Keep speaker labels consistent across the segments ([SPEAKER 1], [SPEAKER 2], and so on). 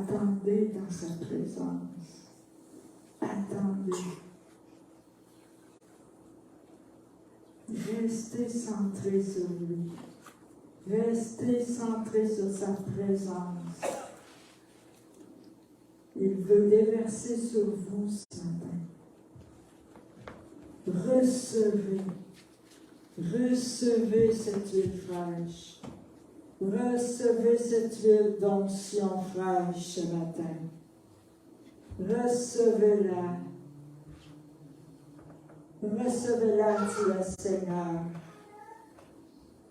[SPEAKER 1] Attendez dans sa présence. Attendez. Restez centré sur lui. Restez centré sur sa présence. Il veut déverser sur vous ce matin. Recevez. Recevez cette huile fraîche. Recevez cette huile d'onction fraîche ce matin. Recevez-la. Recevez-la, dit le Seigneur.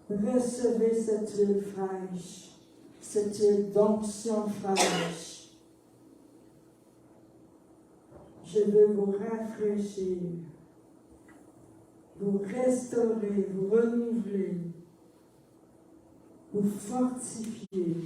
[SPEAKER 1] Recevez cette huile fraîche, cette huile d'onction fraîche. Je veux vous rafraîchir, vous restaurer, vous renouveler, vous fortifier.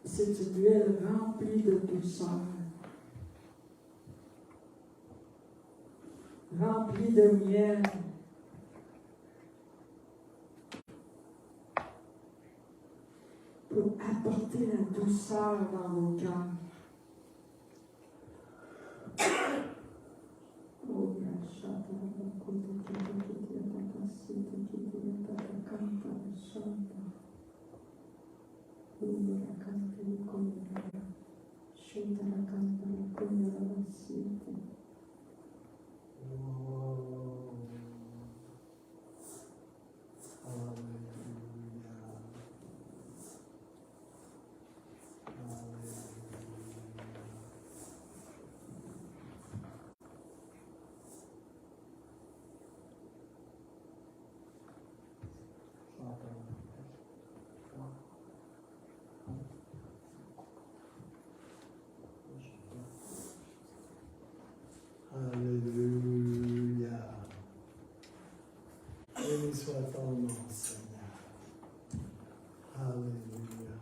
[SPEAKER 1] C'est une huile remplie de douceur, remplie de miel, pour apporter la douceur dans vos cœurs.
[SPEAKER 2] Alléluia. Béni soit ton nom, Seigneur. Alléluia.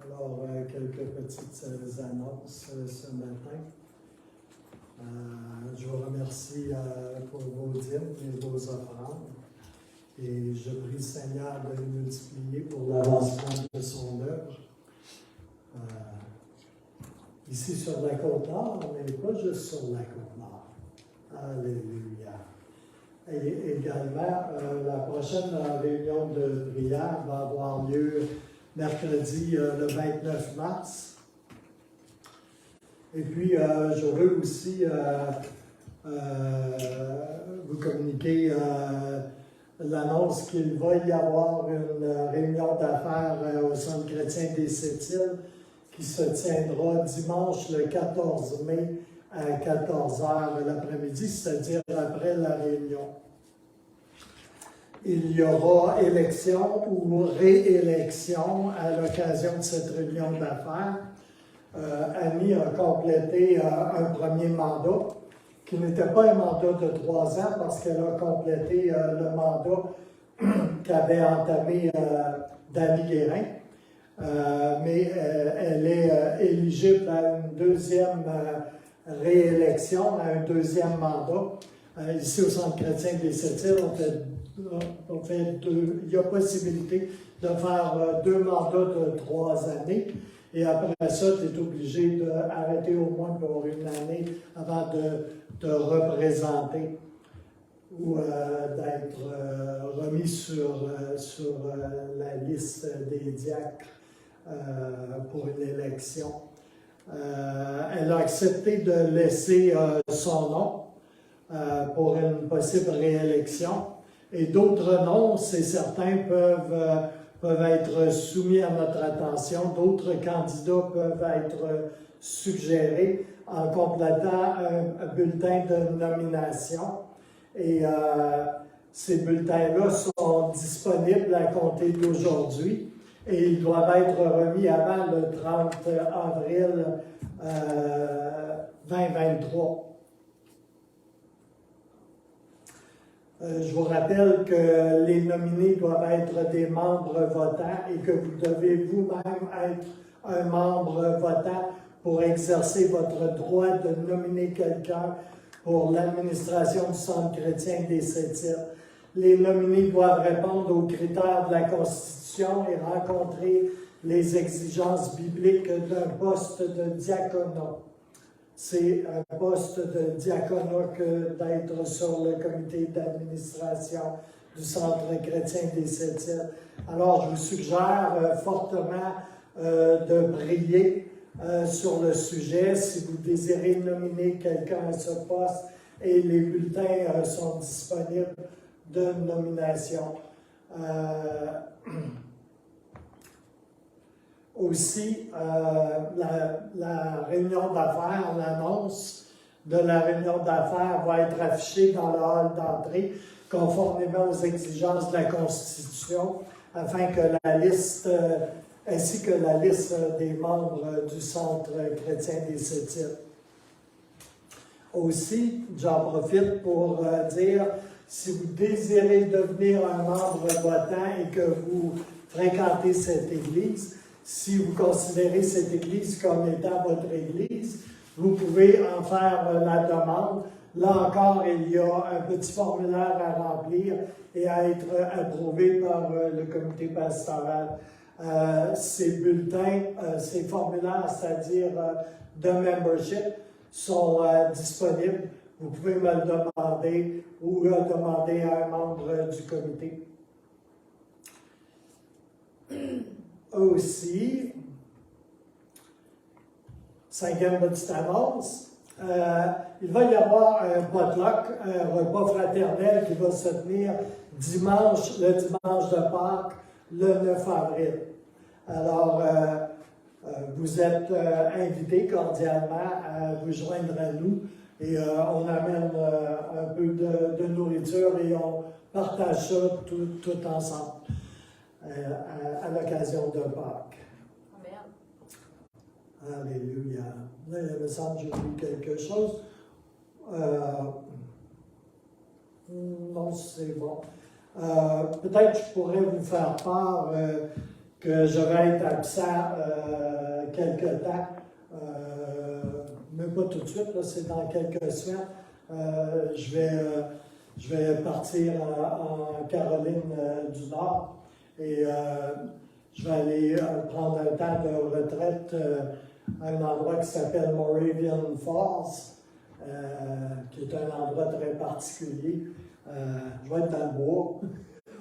[SPEAKER 2] Alors, quelques petites annonces ce matin. Je vous remercie pour vos dîmes et vos offrandes. Et je prie le Seigneur de les multiplier pour l'avancement de son œuvre. Ici sur la Côte-Nord, mais pas juste sur la Côte-Nord. Alléluia. Et également, la prochaine réunion de prière va avoir lieu mercredi le 29 mars. Et puis, je veux aussi vous communiquer l'annonce qu'il va y avoir une réunion d'affaires au Centre chrétien des Sept-Îles qui se tiendra dimanche le 14 mai à 14h l'après-midi, c'est-à-dire après la réunion. Il y aura élection ou réélection à l'occasion de cette réunion d'affaires. Annie a complété un premier mandat, qui n'était pas un mandat de 3 ans parce qu'elle a complété le mandat qu'avait entamé Dany Guérin. Mais elle est éligible à une deuxième réélection, à un deuxième mandat. Ici au Centre chrétien des Sept-Îles, il y a possibilité de faire 2 mandats de 3 années. Et après ça, tu es obligé d'arrêter au moins pour une année avant de te représenter ou d'être remis sur la liste des diacres pour une élection. Elle a accepté de laisser son nom pour une possible réélection. Et d'autres noms, c'est certain, peuvent être soumis à notre attention. D'autres candidats peuvent être suggérés en complétant un bulletin de nomination. Et ces bulletins-là sont disponibles à compter d'aujourd'hui et ils doivent être remis avant le 30 avril 2023. Je vous rappelle que les nominés doivent être des membres votants et que vous devez vous-même être un membre votant pour exercer votre droit de nominer quelqu'un pour l'administration du Centre chrétien des Sept-Îles. Les nominés doivent répondre aux critères de la Constitution et rencontrer les exigences bibliques d'un poste de diaconat. C'est un poste de diaconat que d'être sur le comité d'administration du Centre chrétien des Sept-Îles. Alors, je vous suggère fortement de prier sur le sujet si vous désirez nominer quelqu'un à ce poste et les bulletins sont disponibles de nomination. Aussi, la réunion d'affaires, l'annonce de la réunion d'affaires va être affichée dans le hall d'entrée, conformément aux exigences de la Constitution, afin que la liste, ainsi que la liste des membres du Centre chrétien des Sept-Îles. Aussi, j'en profite pour dire, si vous désirez devenir un membre votant et que vous fréquentez cette Église, si vous considérez cette Église comme étant votre Église, vous pouvez en faire la demande. Là encore, il y a un petit formulaire à remplir et à être approuvé par le comité pastoral. Ces bulletins, ces formulaires, c'est-à-dire de membership, sont disponibles. Vous pouvez me le demander ou demander à un membre du comité. Aussi, cinquième petite annonce, il va y avoir un potluck, un repas fraternel qui va se tenir le dimanche de Pâques, le 9 avril. Alors, vous êtes invités cordialement à vous joindre à nous et on amène un peu de nourriture et on partage ça tout ensemble. À l'occasion de Pâques. Amen. Alléluia. Là, il me semble que j'ai lu quelque chose. Non, c'est bon. Peut-être que je pourrais vous faire part que je vais être absent quelque temps, mais pas tout de suite, là, c'est dans quelques semaines. Je vais partir en Caroline du Nord. Et je vais aller prendre un temps de retraite à un endroit qui s'appelle Moravian Falls, qui est un endroit très particulier. Je vais être dans le bois,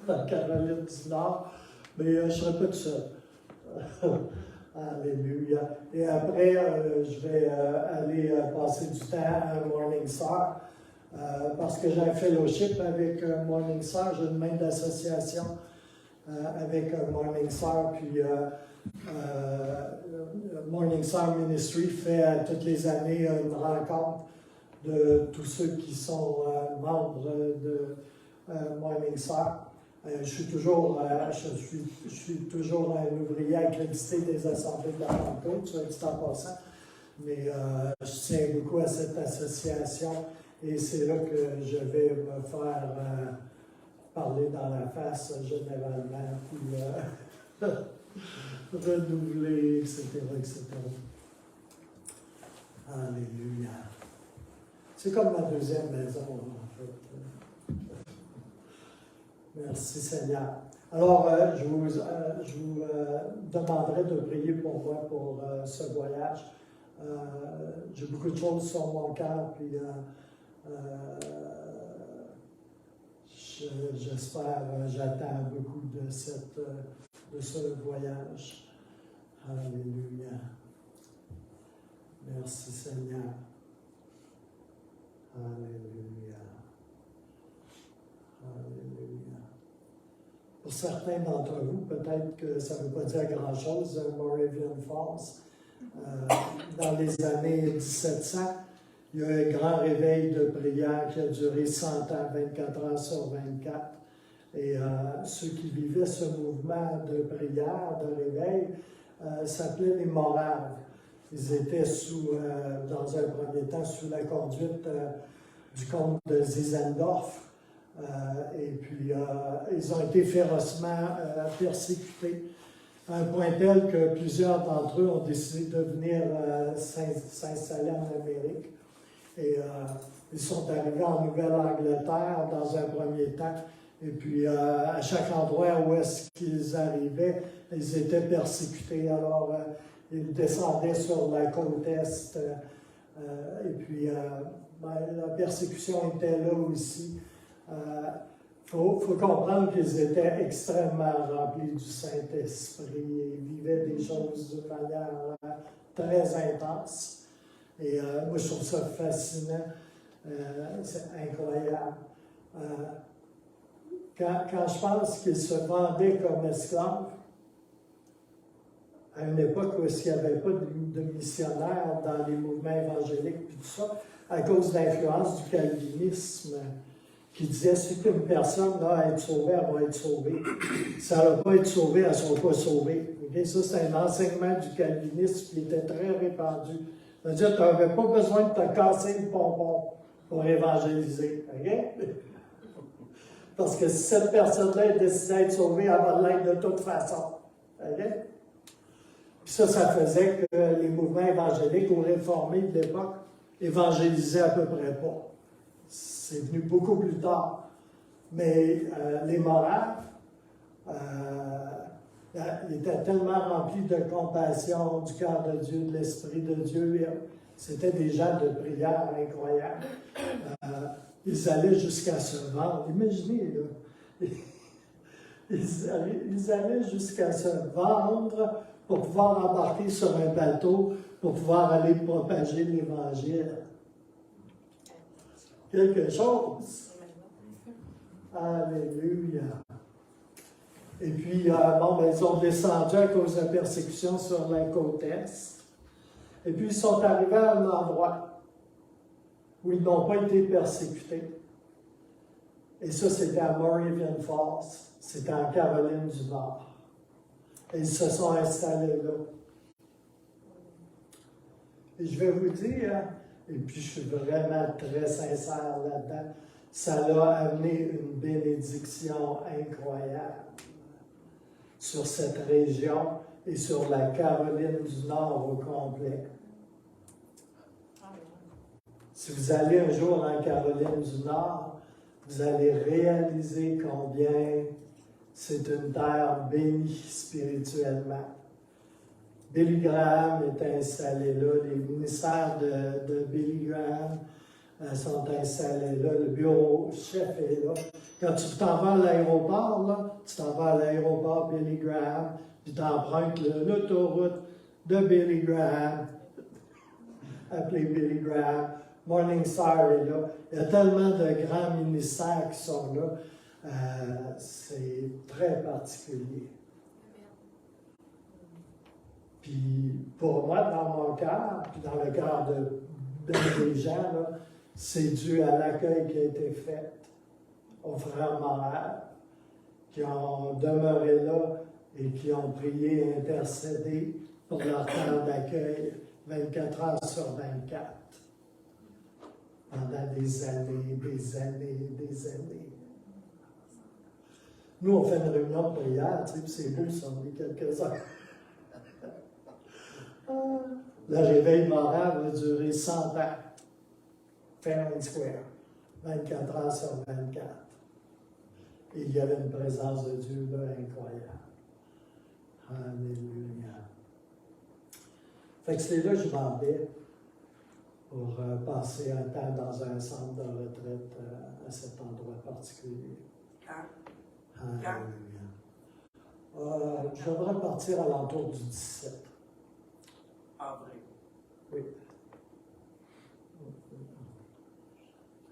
[SPEAKER 2] en Caroline du Nord, mais je ne serai pas tout seul. Alléluia. Et après, je vais aller passer du temps à Morning Star, parce que j'ai un fellowship avec Morning Star, j'ai une main d'association avec Morning Star, puis Morning Star Ministry fait toutes les années une rencontre de tous ceux qui sont membres de Morning Star. Je suis toujours un ouvrier accrédité des assemblées de la Pentecôte, soit dit en passant, mais je tiens beaucoup à cette association et c'est là que je vais me faire parler dans la face généralement, puis renouveler, etc., etc. Alléluia. C'est comme ma deuxième maison, en fait. Merci Seigneur. Alors, je vous demanderai de prier pour moi pour ce voyage. J'ai beaucoup de choses sur mon cœur, puis j'espère, j'attends beaucoup de ce voyage. Alléluia. Merci Seigneur. Alléluia. Alléluia. Pour certains d'entre vous, peut-être que ça ne veut pas dire grand-chose, Moravian Falls. Dans les années 1700, il y a eu un grand réveil de prière qui a duré 100 ans, 24 heures sur 24. Et ceux qui vivaient ce mouvement de prière, de réveil, s'appelaient les moraves. Ils étaient dans un premier temps, sous la conduite du comte de Zinzendorf, Et puis, ils ont été férocement persécutés, à un point tel que plusieurs d'entre eux ont décidé de venir s'installer en Amérique. Et ils sont arrivés en Nouvelle-Angleterre dans un premier temps. Et puis, à chaque endroit où est-ce qu'ils arrivaient, ils étaient persécutés. Alors, ils descendaient sur la côte Est. Et puis, la persécution était là aussi. Faut comprendre qu'ils étaient extrêmement remplis du Saint-Esprit et vivaient des choses d'une manière très intense. Et moi, je trouve ça fascinant. C'est incroyable. Quand je pense qu'ils se vendaient comme esclaves, à une époque où il n'y avait pas de missionnaires dans les mouvements évangéliques et tout ça, à cause de l'influence du calvinisme, qui disait si une personne va être sauvée, elle va être sauvée. Si elle ne va pas être sauvée, elle ne sera pas sauvée. Okay? Ça, c'est un enseignement du calvinisme qui était très répandu. C'est-à-dire que tu n'avais pas besoin de te casser le pompon pour évangéliser. Okay? Parce que si cette personne-là décidait d'être sauvée, elle va l'être de toute façon. Okay? Puis ça faisait que les mouvements évangéliques ou réformés de l'époque évangélisaient à peu près pas. C'est venu beaucoup plus tard. Mais les Moraves, ils étaient tellement remplis de compassion, du cœur de Dieu, de l'Esprit de Dieu. C'était des gens de prière incroyables. Ils allaient jusqu'à se vendre. Imaginez, là. Ils allaient jusqu'à se vendre pour pouvoir embarquer sur un bateau, pour pouvoir aller propager l'Évangile. Quelque chose. Alléluia. Et puis, ils ont descendu à cause de la persécution sur la côte Est. Et puis, ils sont arrivés à un endroit où ils n'ont pas été persécutés. Et ça, c'était à Moravian Falls. C'était en Caroline du Nord. Et ils se sont installés là. Et je vais vous dire, et puis je suis vraiment très sincère là-dedans, ça l'a amené une bénédiction incroyable sur cette région et sur la Caroline du Nord au complet. Si vous allez un jour en Caroline du Nord, vous allez réaliser combien c'est une terre bénie spirituellement. Billy Graham est installé là, les ministères de Billy Graham sont installés là, le bureau chef est là. Quand tu t'en vas à l'aéroport, là, tu t'en vas à l'aéroport Billy Graham, puis tu empruntes l'autoroute de Billy Graham, appelé Billy Graham. Morningstar est là. Il y a tellement de grands ministères qui sont là. C'est très particulier. Puis pour moi, dans mon cœur, puis dans le cœur des gens, là, c'est dû à l'accueil qui a été fait aux frères Moraves, qui ont demeuré là et qui ont prié et intercédé pour leur temps d'accueil 24 heures sur 24. Pendant des années, des années, des années. Nous, on fait une réunion de prière, tu sais, puis c'est beau, ça, on est quelques heures. Le réveil moral va durer 100 ans. Fairland Square. 24 heures sur 24. Et il y avait une présence de Dieu là incroyable. Alléluia. Fait que c'est là que je m'en vais pour passer un temps dans un centre de retraite à cet endroit particulier. Alléluia. Je devrais partir à l'entour du 17.
[SPEAKER 3] Avril.
[SPEAKER 2] Oui.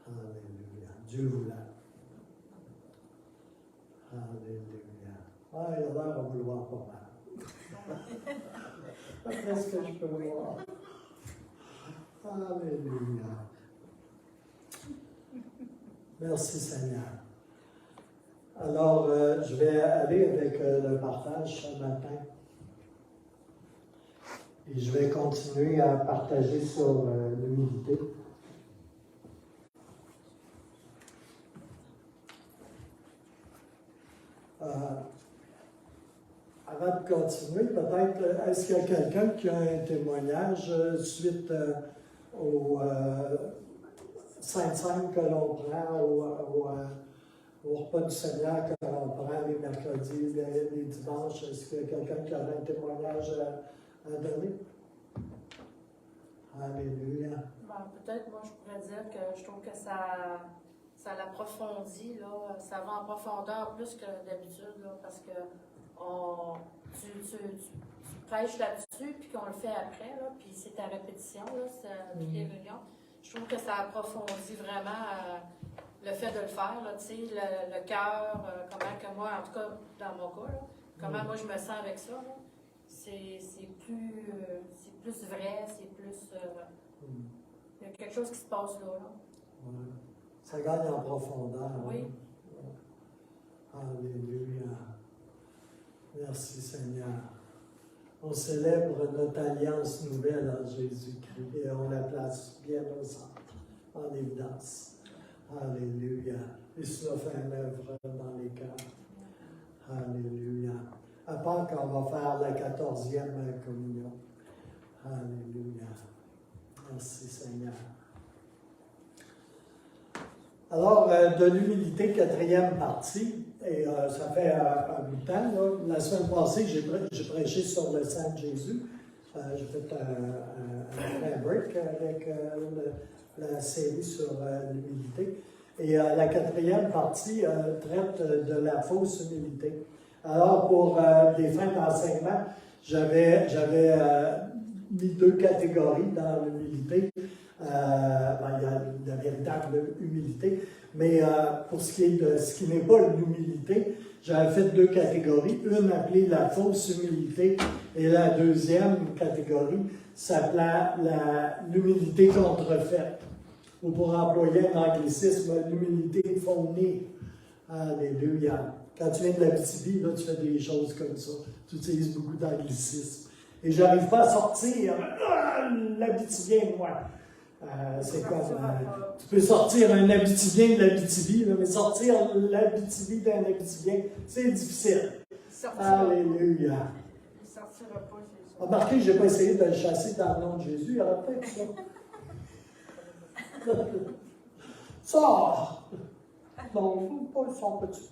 [SPEAKER 2] Alléluia. Dieu voulant. Alléluia. Ah, il a l'air à vouloir pas mal. Qu'est-ce que je peux voir? Alléluia. Merci Seigneur. Alors, je vais aller avec le partage ce matin. Et je vais continuer à partager sur l'humilité. continuer, peut-être, est-ce qu'il y a quelqu'un qui a un témoignage suite au Sainte-Sainte que l'on prend, au repas du Seigneur que l'on prend les mercredis, les dimanches? Est-ce qu'il y a quelqu'un qui a un témoignage à donner? Alléluia.
[SPEAKER 4] Peut-être, moi, je pourrais dire que je trouve que ça l'approfondit, là, ça va en profondeur plus que d'habitude, là, parce que tu prêches là-dessus, puis qu'on le fait après, là, puis c'est à répétition, là, c'est toutes les réunions. Je trouve que ça approfondit vraiment le fait de le faire, là, tu sais, le cœur, comment que moi, en tout cas, dans mon cas, là, comment moi je me sens avec ça, là. C'est plus vrai, c'est plus... il y a quelque chose qui se passe là.
[SPEAKER 2] Ouais. Ça gagne en profondeur.
[SPEAKER 4] Oui.
[SPEAKER 2] Hein? Alléluia. Merci Seigneur. On célèbre notre alliance nouvelle en Jésus-Christ et on la place bien au centre, en évidence. Alléluia. Et cela fait une œuvre dans les cœurs. Alléluia. À part qu'on va faire la 14e communion. Alléluia. Merci Seigneur. Alors, de l'humilité, 4e partie, et ça fait un bout de temps. Là. La semaine passée, j'ai prêché sur le sang de Jésus. J'ai fait un break avec la série sur l'humilité. Et la 4e partie traite de la fausse humilité. Alors, pour les fins d'enseignement, j'avais mis 2 catégories dans l'humilité. Il y a la véritable humilité, mais pour ce qui est de ce qui n'est pas l'humilité, j'avais fait 2 catégories. Une appelée la fausse humilité et la deuxième catégorie s'appelait l'humilité contrefaite. Ou pour employer un anglicisme, l'humilité phonée. Alléluia. Quand tu viens de l'Abitibi, là, tu fais des choses comme ça. Tu utilises beaucoup d'anglicisme. Et je n'arrive pas à sortir l'Abitibien, moi. C'est comme. Tu peux sortir un Abitibien de l'Abitibi, mais sortir l'Abitibi d'un Abitibien, c'est difficile. Alléluia.
[SPEAKER 4] Il ne sortira pas, c'est ça.
[SPEAKER 2] Remarquez, je n'ai pas essayé de le chasser dans le nom de Jésus, il y aura peut-être ça. Sors! Non, pas son petit.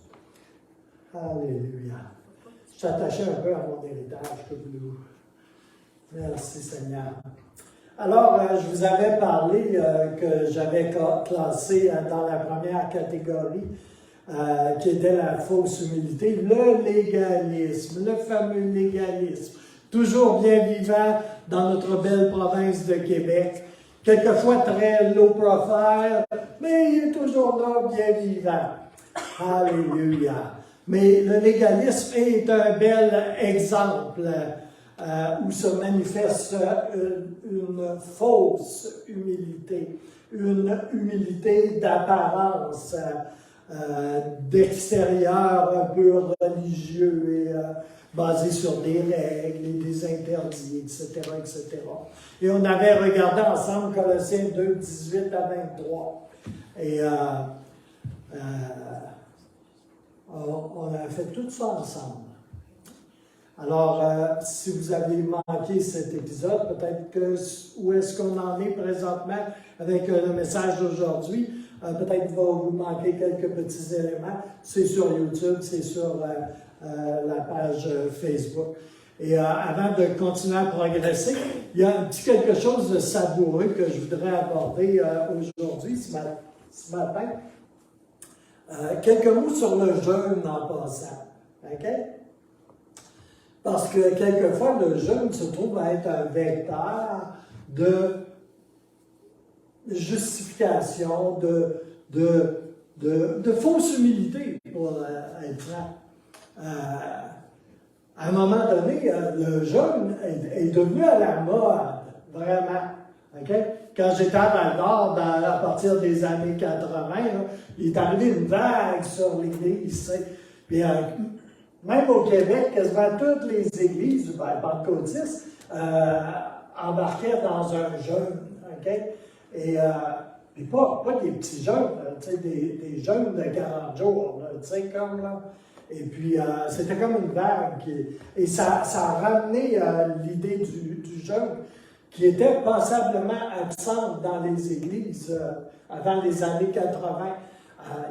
[SPEAKER 2] Alléluia. Je suis attaché un peu à mon héritage comme nous. Merci Seigneur. Alors, je vous avais parlé que j'avais classé dans la première catégorie, qui était la fausse humilité, le légalisme, le fameux légalisme, toujours bien vivant dans notre belle province de Québec, quelquefois très low profile, mais il est toujours là, bien vivant. Alléluia. Mais le légalisme est un bel exemple où se manifeste une fausse humilité, une humilité d'apparence, d'extérieur un peu religieux et basé sur des règles et des interdits, etc., etc. Et on avait regardé ensemble Colossiens 2, 18 à 23. Et on a fait tout ça ensemble. Alors, si vous avez manqué cet épisode, peut-être que où est-ce qu'on en est présentement avec le message d'aujourd'hui, peut-être qu'il va vous manquer quelques petits éléments. C'est sur YouTube, c'est sur la page Facebook. Et avant de continuer à progresser, il y a un petit quelque chose de savoureux que je voudrais aborder aujourd'hui, ce matin. Quelques mots sur le jeûne en passant. OK? Parce que quelquefois, le jeûne se trouve à être un vecteur de justification, de fausse humilité, pour être franc. À un moment donné, le jeûne est devenu à la mode, vraiment. Okay? Quand j'étais à Val-d'Or, à partir des années 80, là, il est arrivé une vague sur l'Église. Puis, même au Québec, quasiment toutes les églises du pentecôtistes embarquaient dans un jeûne. Okay? Et pas des petits jeûnes, des jeûnes de 40 jours. Là, comme là. Et puis, c'était comme une vague. Et ça a ramené l'idée du jeûne, qui était passablement absente dans les églises avant les années 80.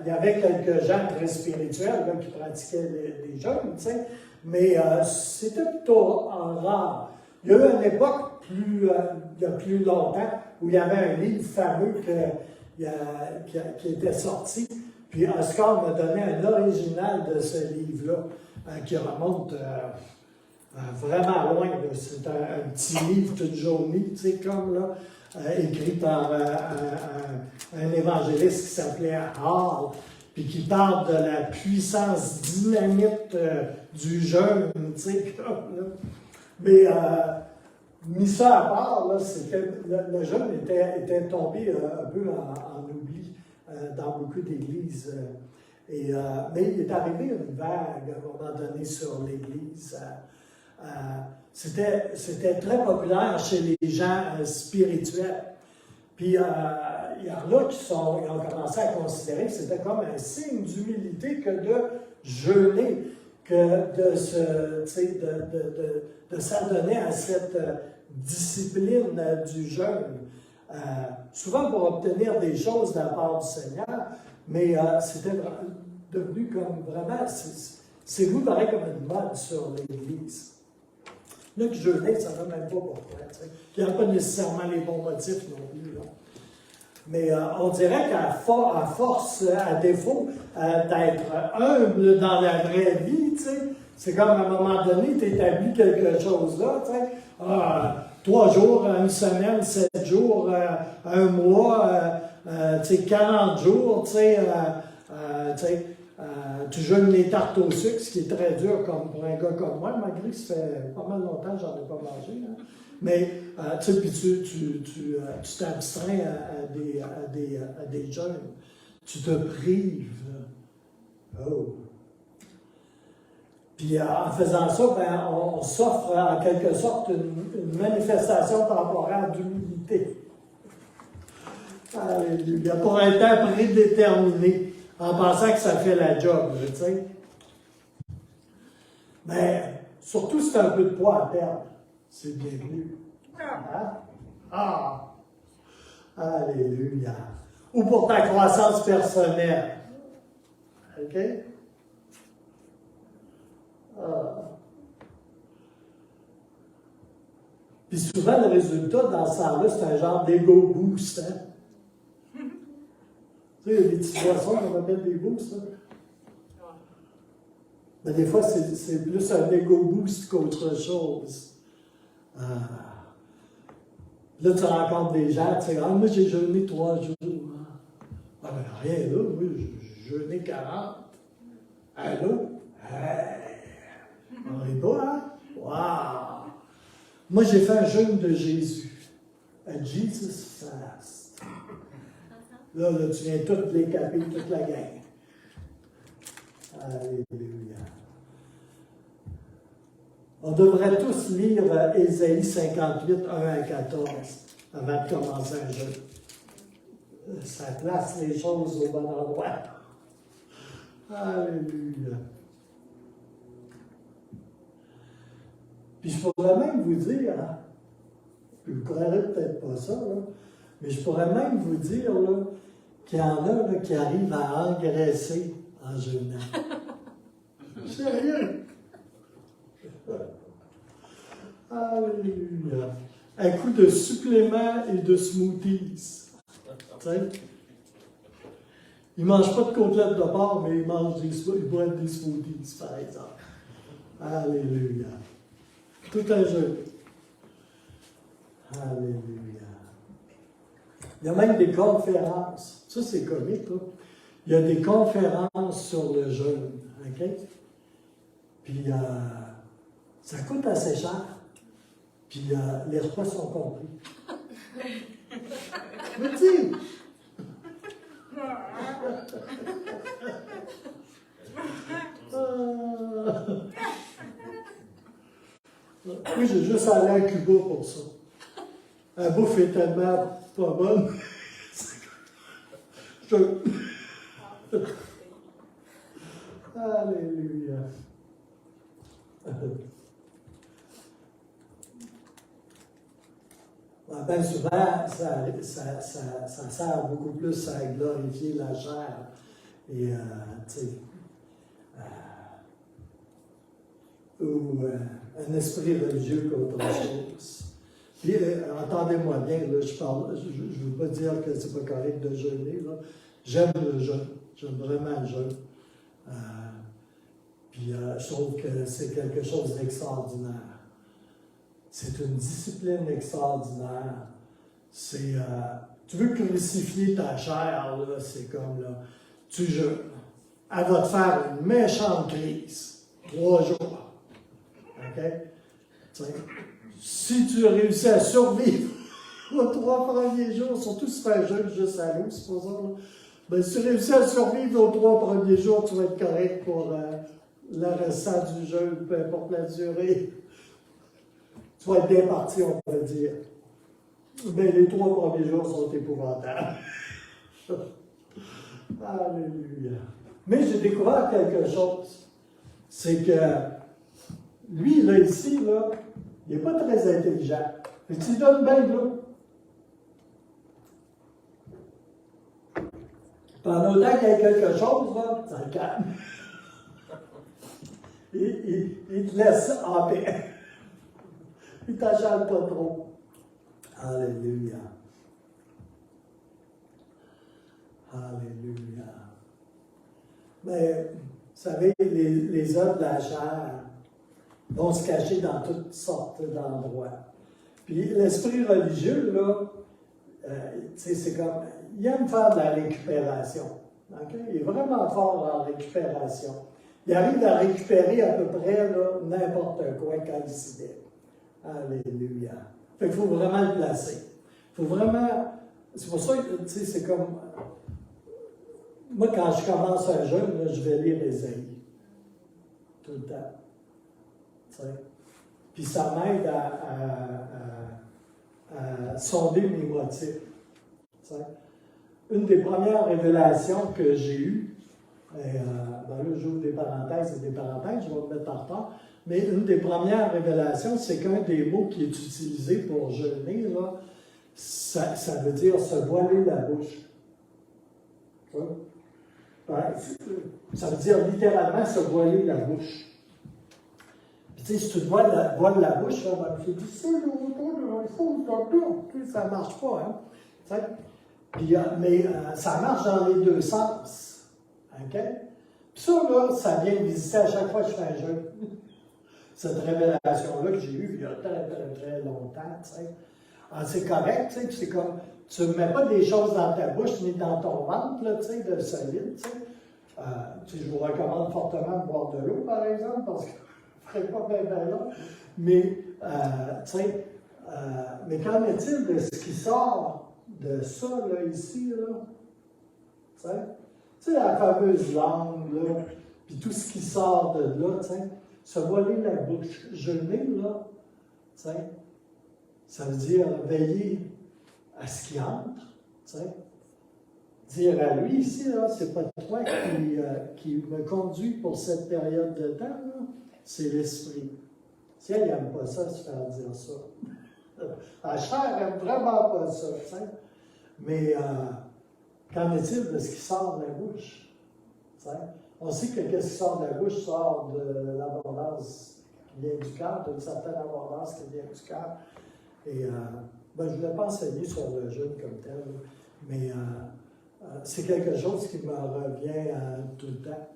[SPEAKER 2] Il y avait quelques gens très spirituels là, qui pratiquaient les jeûnes, tu sais, mais c'était plutôt rare. Il y a eu une époque, il y a plus longtemps, où il y avait un livre fameux qui était sorti. Puis Oscar m'a donné un original de ce livre-là, qui remonte vraiment loin. C'est un petit livre tout jauni, tu sais, comme là, écrit par un évangéliste qui s'appelait Hall, puis qui parle de la puissance dynamite du jeûne, tu sais, comme là. Mais mis ça à part, là, le jeûne était tombé un peu en oubli dans beaucoup d'églises. Mais il est arrivé une vague à un moment donné sur l'Église. C'était très populaire chez les gens spirituels. Puis il y en a qui ont commencé à considérer que c'était comme un signe d'humilité que de jeûner, que de s'adonner à cette discipline du jeûne. Souvent pour obtenir des choses de la part du Seigneur, mais c'était devenu comme vraiment, c'est venu pareil comme une mode sur l'Église. Là, que jeûner, ça ne va même pas pourquoi. Il n'y a pas nécessairement les bons motifs non plus. Là. Mais on dirait qu'à force, à défaut d'être humble dans la vraie vie, c'est comme à un moment donné, tu établis quelque chose là. 3 jours, une semaine, 7 jours, un mois, 40 jours, tu jeûnes les tartes au sucre, ce qui est très dur comme pour un gars comme moi, malgré que ça fait pas mal longtemps que j'en ai pas mangé. Hein. Mais puis tu t'abstrais à des jeûnes. Tu te prives. Oh. Puis en faisant ça, ben, on s'offre en quelque sorte une manifestation temporaire d'humilité. Alléluia. Pour un temps prédéterminé, en pensant que ça fait la job, tu sais. Mais surtout, c'est un peu de poids à perdre. C'est bienvenu. Hein? Ah! Alléluia. Ou pour ta croissance personnelle. OK? Ah. Puis souvent, le résultat dans ce temps-là, c'est un genre d'ego boost. Hein? Tu sais, il y a des petits poissons qu'on appelle des boosts. Hein? Mais des fois, c'est plus un ego boost qu'autre chose. Là, tu rencontres des gens, tu sais, moi j'ai jeûné 3 jours. Ah, ben rien là, oui, j'ai jeûné 40. Allô? On rit pas, hein? Wow! Moi, j'ai fait un jeûne de Jésus. A Jesus fast. Là, tu viens tout décaper, toute la gang. Alléluia. On devrait tous lire Ésaïe 58, 1 à 14 avant de commencer un jeûne. Ça place les choses au bon endroit. Alléluia. Puis je pourrais même vous dire, hein, puis vous ne croirez peut-être pas ça, là, mais je pourrais même vous dire qu'il y en a là, qui arrivent à engraisser en jeûnant. Sérieux? Alléluia. Un coup de suppléments et de smoothies. T'sais? Ils ne mangent pas de côtelettes de porc, mais ils boivent des smoothies, par exemple. Alléluia. Tout un jeu. Alléluia. Il y a même des conférences. Ça, c'est comique, là. Il y a des conférences sur le jeûne. OK? Puis, ça coûte assez cher. Puis, les repas sont compris. Mais dis! Oui, j'ai juste allé à Cuba pour ça. La bouffe est tellement pas bonne. Alléluia. Ben souvent, ça sert beaucoup plus à glorifier la chair et, tu sais, ou un esprit religieux qu'autre chose. Puis, entendez-moi bien, là, je ne veux pas dire que c'est pas correct de jeûner, là. J'aime le jeûne, j'aime vraiment le jeûne. Puis, je trouve que c'est quelque chose d'extraordinaire. C'est une discipline extraordinaire. C'est, tu veux crucifier ta chair, là, c'est comme, là, tu jeûnes. Elle va te faire une méchante crise. 3 jours. OK? T'sais, si tu réussis à survivre aux 3 premiers jours, surtout si tu fais un jeûne juste à l'eau, c'est pour ça, là, ben, si tu réussis à survivre aux 3 premiers jours, tu vas être correct pour le restant du jeûne, peu importe la durée. Tu vas être bien parti, on pourrait dire. Mais les 3 premiers jours sont épouvantables. Alléluia. Mais j'ai découvert quelque chose. C'est que lui, là, ici, là, il n'est pas très intelligent. Mais tu lui donnes bien de l'eau. Pendant autant qu'il y a quelque chose, là, ça le calme. Il te laisse en paix. Il ne t'achète pas trop. Alléluia. Alléluia. Mais, vous savez, les œuvres de la chair vont se cacher dans toutes sortes d'endroits. Puis l'esprit religieux, là, c'est comme, il aime faire de la récupération. Okay? Il est vraiment fort en récupération. Il arrive à récupérer à peu près n'importe quoi quand il s'y met. Alléluia. Fait qu'il faut vraiment le placer. Il faut vraiment. C'est pour ça que, tu sais, c'est comme. Moi, quand je commence un jeûne, là, je vais lire Ésaïe. Tout le temps. Tu sais. Puis ça m'aide à sonder mes motifs. Tu sais. Une des premières révélations que j'ai eues, et, ben là, j'ouvre des parenthèses et des parenthèses, je vais me mettre en retard. Mais une des premières révélations, c'est qu'un des mots qui est utilisé pour jeûner, là, ça veut dire se voiler la bouche. Ça veut dire littéralement se voiler la bouche. Puis, tu sais, si tu te voiles la bouche, là, ben, c'est difficile, ça ne marche pas. Hein? Puis, mais ça marche dans les deux sens. OK? Puis ça, là, ça vient me visiter à chaque fois que je fais un jeûne. Cette révélation-là que j'ai eue il y a très, très, très longtemps, tu sais. C'est correct, tu sais, c'est comme, tu ne mets pas des choses dans ta bouche ni dans ton ventre, là, tu sais, de solide, tu sais. Je vous recommande fortement de boire de l'eau, par exemple, parce que je ne ferai pas bien long. Mais, tu sais, mais qu'en est-il de ce qui sort de ça, là, ici, là? Tu sais, la fameuse langue, là, puis tout ce qui sort de là, tu sais. Se voiler la bouche, jeûner, là, tu sais, ça veut dire veiller à ce qui entre, tu sais. Dire à lui ici, là, c'est pas toi qui me conduit pour cette période de temps, là, c'est l'esprit. Si elle n'aime pas ça, se faire dire ça. La chair n'aime vraiment pas ça, tu sais. Mais qu'en est-il de ce qui sort de la bouche, tu sais? On sait que ce qui sort de la bouche sort de l'abondance qui vient du cœur, d'une certaine abondance qui vient du cœur. Et ben, je ne voulais pas enseigner sur le jeûne comme tel, mais c'est quelque chose qui me revient tout le temps.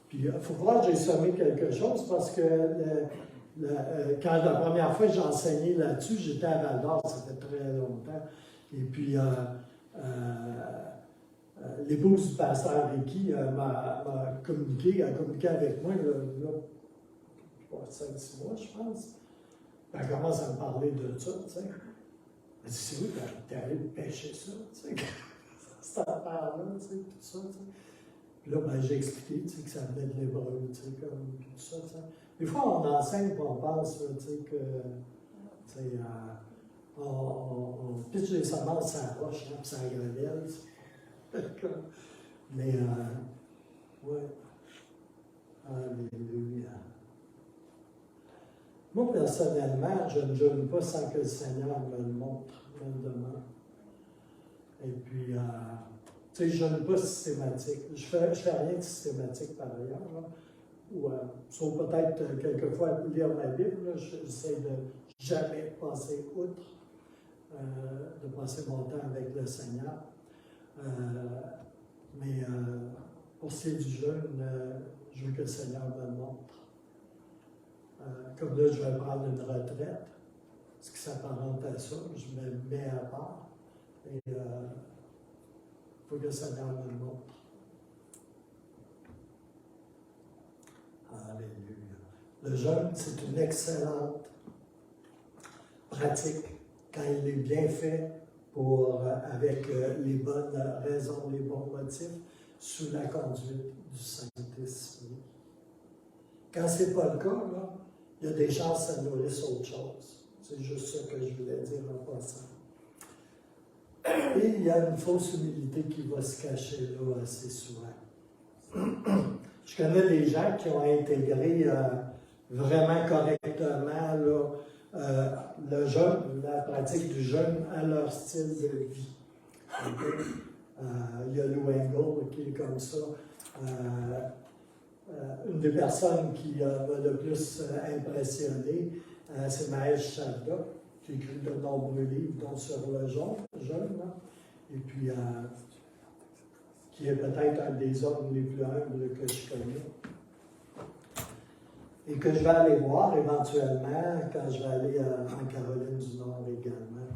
[SPEAKER 2] Puis il faut voir que j'ai sommé quelque chose parce que quand la première fois que j'ai enseigné là-dessus, j'étais à Val d'Or, ça fait très longtemps. Et puis l'épouse du pasteur Ricky m'a communiqué avec moi, là 5-6 mois, je pense. Elle commence à me parler de ça, tu sais. Elle dit, c'est oui, t'es allé pêcher ça, tu sais. Cette affaire-là, tu sais, tout ça, tu sais. Puis là, ben, j'ai expliqué, tu sais, que ça venait de l'hébreu, tu sais, comme tout ça, tu sais. Des fois, on enseigne et on pense, tu sais, que, tu sais, on pitche les semences à la roche, hein, puis ça gravelle, mais, ouais. Alléluia. Moi, personnellement, je ne jeûne pas sans que le Seigneur me le montre, me le demande. Et puis, tu sais, je ne jeûne pas systématique. Je fais rien de systématique par ailleurs. Là. Ou, sauf peut-être quelquefois lire ma Bible, j'essaie de jamais passer outre, de passer mon temps avec le Seigneur. Mais pour ce qui est du jeûne, je veux que le Seigneur me le montre. Comme là, je vais prendre une retraite, ce qui s'apparente à ça, je me mets à part. Et il faut que le Seigneur me le montre. Alléluia. Le jeûne, c'est une excellente pratique quand il est bien fait avec les bonnes raisons, les bons motifs, sous la conduite du Saint-Esprit. Quand ce n'est pas le cas, là, il y a des chances que ça nourrisse autre chose. C'est juste ça que je voulais dire en passant. Et il y a une fausse humilité qui va se cacher là assez souvent. Je connais des gens qui ont intégré vraiment correctement là, le jeûne, la pratique du jeûne à leur style de vie. Il y a Lou Engle qui est comme ça. Une des personnes qui m'a le plus impressionné, c'est Mahesh Chavda, qui écrit de nombreux livres, dont sur le jeûne, et puis qui est peut-être un des hommes les plus humbles que je connais. Et que je vais aller voir éventuellement quand je vais aller en Caroline du Nord également.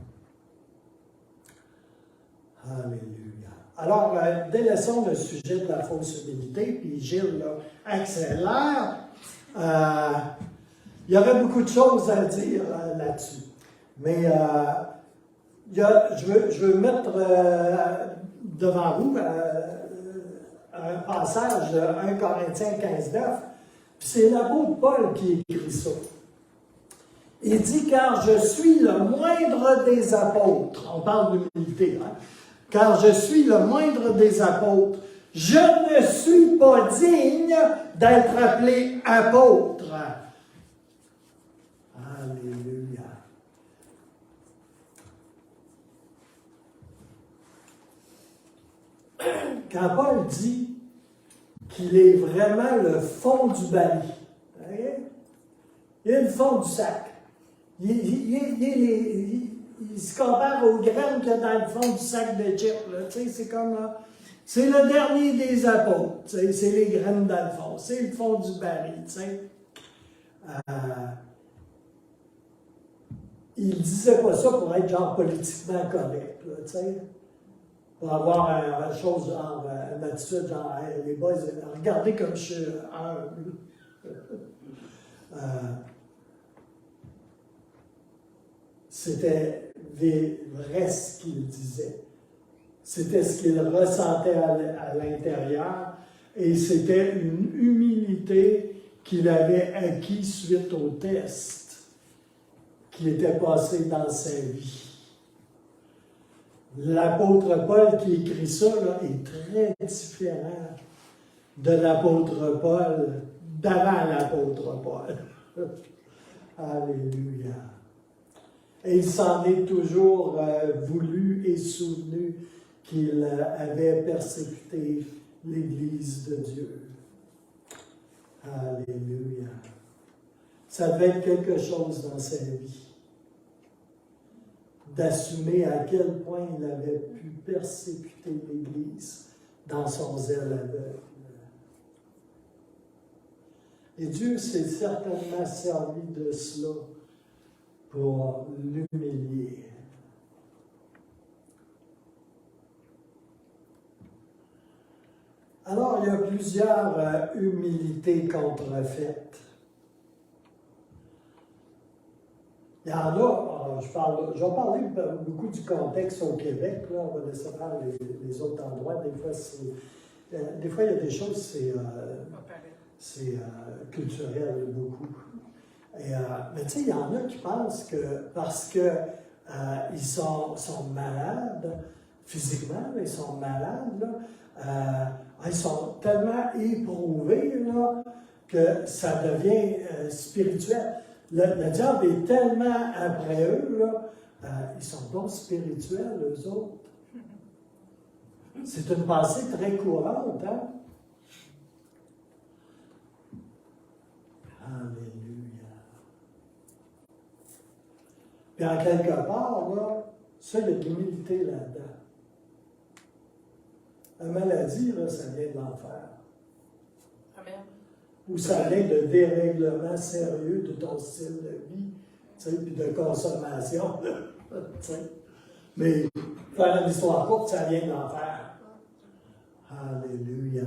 [SPEAKER 2] Alléluia. Alors, délaissons le sujet de la fausse humilité, puis Gilles là, accélère. Il y aurait beaucoup de choses à dire là-dessus. Mais je veux mettre devant vous un passage de 1 Corinthiens 15:9. C'est l'apôtre Paul qui écrit ça. Il dit, car je suis le moindre des apôtres. On parle d'humilité, hein? Car je suis le moindre des apôtres. Je ne suis pas digne d'être appelé apôtre. Alléluia. Quand Paul dit qu'il est vraiment le fond du baril, hein? Il est le fond du sac. Il se compare aux graines qu'il y a dans le fond du sac de chips. C'est comme là. C'est le dernier des apôtres. C'est les graines dans le fond. C'est le fond du baril. Il ne disait pas ça pour être genre politiquement correct. Là, pour avoir une chose genre, une attitude genre, hey, les boys, regardez comme je suis humble. C'était vrai ce qu'il disait. C'était ce qu'il ressentait à l'intérieur et c'était une humilité qu'il avait acquis suite au test qui était passé dans sa vie. L'apôtre Paul qui écrit ça là, est très différent de l'apôtre Paul d'avant l'apôtre Paul. Alléluia. Et il s'en est toujours voulu et souvenu qu'il avait persécuté l'Église de Dieu. Alléluia. Ça devait être quelque chose dans sa vie. D'assumer à quel point il avait pu persécuter l'Église dans son zèle aveugle. Et Dieu s'est certainement servi de cela pour l'humilier. Alors, il y a plusieurs humilités contrefaites. Il y en a, je vais parler beaucoup du contexte au Québec, là, on va laisser faire les autres endroits. Des fois, il y a des choses, c'est culturel beaucoup. Mais tu sais, il y en a qui pensent que parce qu'ils sont malades, physiquement, ils sont malades, là, ils sont tellement éprouvés là, que ça devient spirituel. Le diable est tellement après eux, là, ils sont donc spirituels, eux autres. C'est une pensée très courante, hein? Alléluia. Puis en quelque part, là, ça, il y a de l'humilité là-dedans. La maladie, là, ça vient de l'enfer.
[SPEAKER 4] Amen.
[SPEAKER 2] Ou ça vient de dérèglement sérieux de ton style de vie, tu sais, puis de consommation. Tu sais. Mais, faire une histoire courte, ça vient de l'enfer. Alléluia.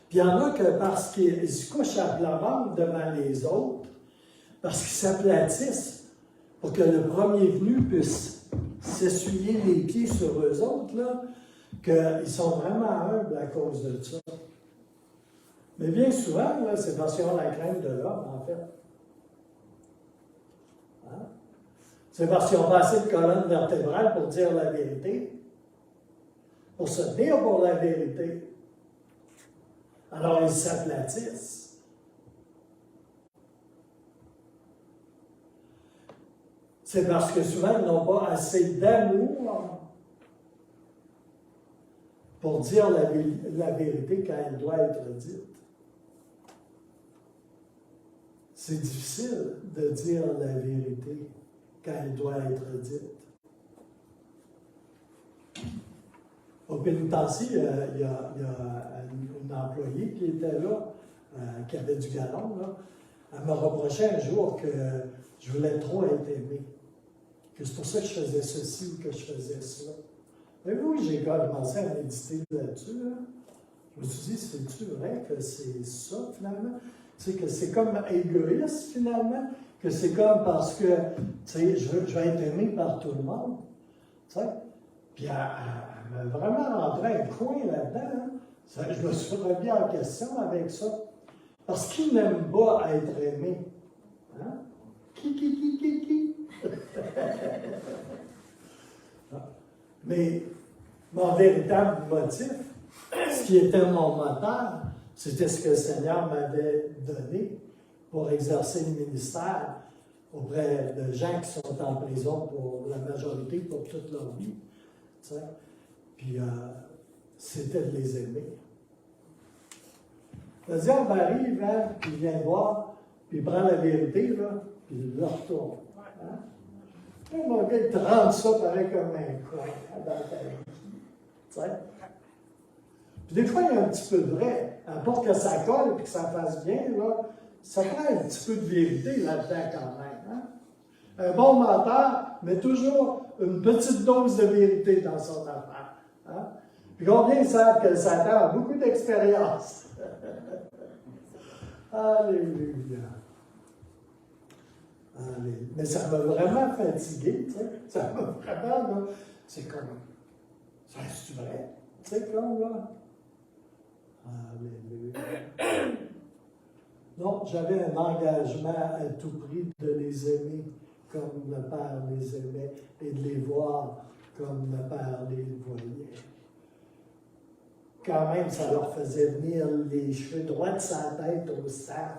[SPEAKER 2] Puis il y en a que parce qu'ils se couchent à plat ventre devant les autres, parce qu'ils s'aplatissent pour que le premier venu puisse s'essuyer les pieds sur eux autres, là, qu'ils sont vraiment humbles à cause de ça. Mais bien souvent, là, c'est parce qu'ils ont la crainte de l'homme, en fait. Hein? C'est parce qu'ils ont pas assez de colonne vertébrale pour dire la vérité, pour se tenir pour la vérité. Alors, ils s'aplatissent. C'est parce que souvent, ils n'ont pas assez d'amour pour dire la vérité quand elle doit être dite. C'est difficile de dire la vérité quand elle doit être dite. Au pénitencier, il y a une employée qui était là, qui avait du galon, là. Elle me reprochait un jour que je voulais trop être aimé, que c'est pour ça que je faisais ceci ou que je faisais cela. Mais oui, j'ai commencé à méditer là-dessus. Là. Je me suis dit, c'est-tu vrai que c'est ça, finalement? Tu sais, que c'est comme égoïste, finalement, que c'est comme parce que, tu sais, je vais être aimé par tout le monde. Tu sais? Puis elle m'a vraiment rentré un coin là-dedans. Hein? Je me suis remis en question avec ça. Parce qu'il n'aime pas être aimé. Hein? Qui? Mais mon véritable motif, ce qui était mon moteur, c'était ce que le Seigneur m'avait donné pour exercer le ministère auprès de gens qui sont en prison pour la majorité, pour toute leur vie. Tu sais? Puis, c'était de les aimer. Le diable arrive, hein, puis il vient voir, puis il prend la vérité, là, puis il le retourne. Hein? Et mon gars, il te rend ça pareil comme un coin hein, dans ta vie. Tu sais? Puis des fois, il y a un petit peu de vrai. Pour que ça colle et que ça fasse bien, là, ça prend un petit peu de vérité là-dedans quand même. Hein? Un bon menteur met toujours une petite dose de vérité dans son affaire. Hein? Puis combien savent que Satan a beaucoup d'expérience? Alléluia. Alléluia. Mais ça m'a vraiment fatigué, tu sais. Ça m'a vraiment, là, c'est comme, ça c'est vrai? Tu sais, comme là. Alléluia. Non, j'avais un engagement à tout prix de les aimer comme le Père les aimait et de les voir comme le Père les voyait. Quand même, ça leur faisait venir les cheveux droits de sa tête au staff,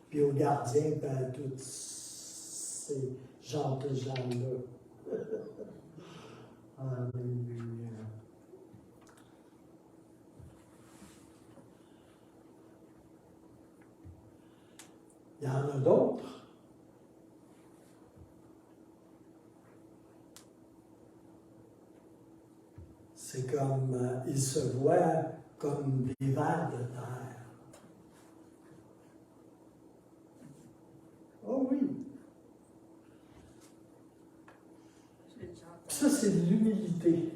[SPEAKER 2] puis aux gardiens, puis à tous ces gentils gens-là. Alléluia. Il y en a d'autres. C'est comme, ils se voient comme des vers de terre. Oh oui. Ça, c'est de l'humilité.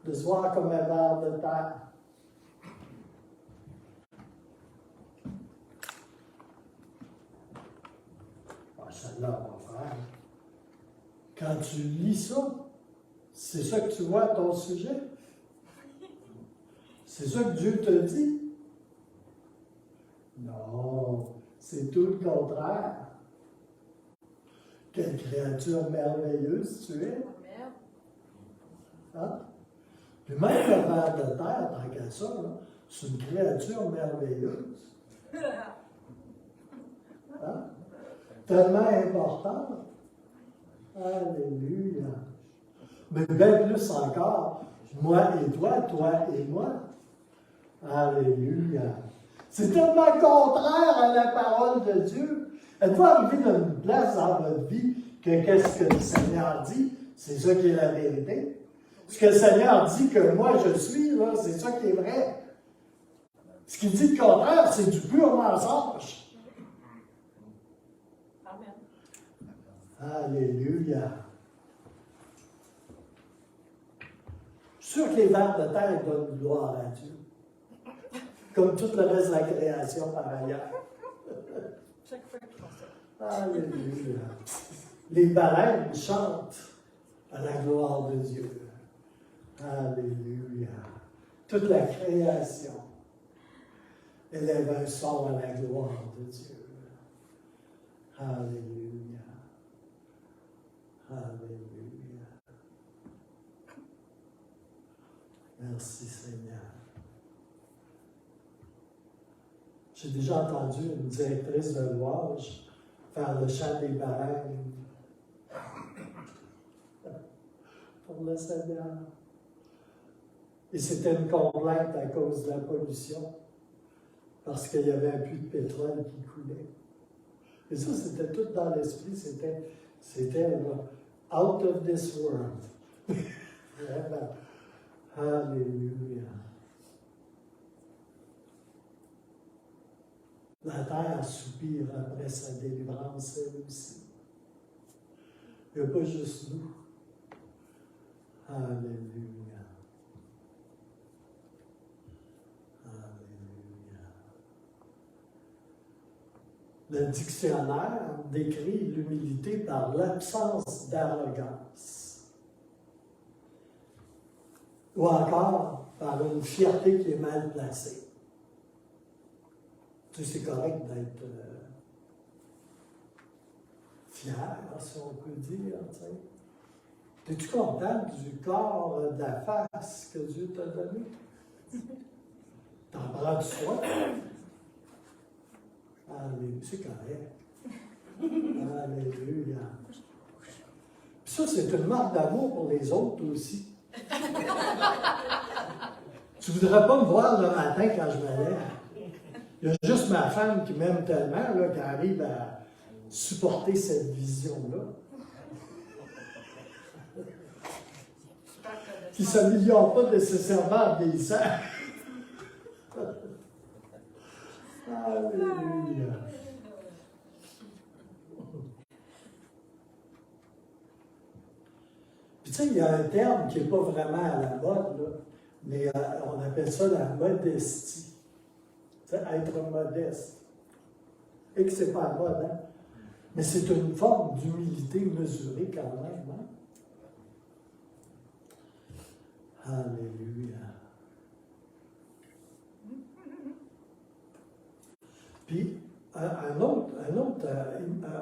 [SPEAKER 2] De se voir comme un ver de terre. Ah, celle-là, mon frère. Quand tu lis ça, c'est ça que tu vois à ton sujet. C'est ça que Dieu te dit. Non, c'est tout le contraire. Quelle créature merveilleuse tu es. Hein? Puis même le ver de terre, tant qu'à ça, là, c'est une créature merveilleuse. Hein? Tellement importante. Alléluia. Mais bien plus encore, moi et toi et moi. Alléluia. C'est tellement contraire à la parole de Dieu. Êtes-vous arrivé dans une place dans votre vie que qu'est-ce que le Seigneur dit? C'est ça qui est la vérité. Ce que le Seigneur dit que moi je suis, là, c'est ça qui est vrai. Ce qu'il dit le contraire, c'est du pur mensonge.
[SPEAKER 4] Amen.
[SPEAKER 2] Alléluia. Je suis sûr que les vers de terre donnent gloire à Dieu. Comme tout le reste de la création par ailleurs.
[SPEAKER 4] Chaque fois que je pense ça.
[SPEAKER 2] Alléluia. Les baleines chantent à la gloire de Dieu. Alléluia. Toute la création élève un son à la gloire de Dieu. Alléluia. Alléluia. Merci Seigneur. J'ai déjà entendu une directrice de louange faire le chant des baleines pour le Seigneur. Et c'était une complainte à cause de la pollution, parce qu'il y avait un puits de pétrole qui coulait. Et ça, c'était tout dans l'esprit, c'était out of this world. Vraiment. Alléluia. La terre soupire après sa délivrance, elle aussi. Il n'y a pas juste nous. Alléluia. Alléluia. Le dictionnaire décrit l'humilité par l'absence d'arrogance. Ou encore par une fierté qui est mal placée. Tu sais, c'est correct d'être fier, si on peut dire. Es-tu content du corps, de la face que Dieu t'a donné? T'en prends soin? Alléluia, c'est correct. Alléluia. Puis ça, c'est une marque d'amour pour les autres aussi. Tu ne voudrais pas me voir le matin quand je me lève. Il y a juste ma femme qui m'aime tellement, là, qui arrive à supporter cette vision-là. Qui ne s'améliore pas nécessairement en vieillissant. Alléluia. Puis tu sais, il y a un terme qui n'est pas vraiment à la mode, là, mais on appelle ça la modestie. Tu sais, être modeste. Et que ce n'est pas à mode, hein? Mais c'est une forme d'humilité mesurée quand même, hein? Alléluia. Puis, un autre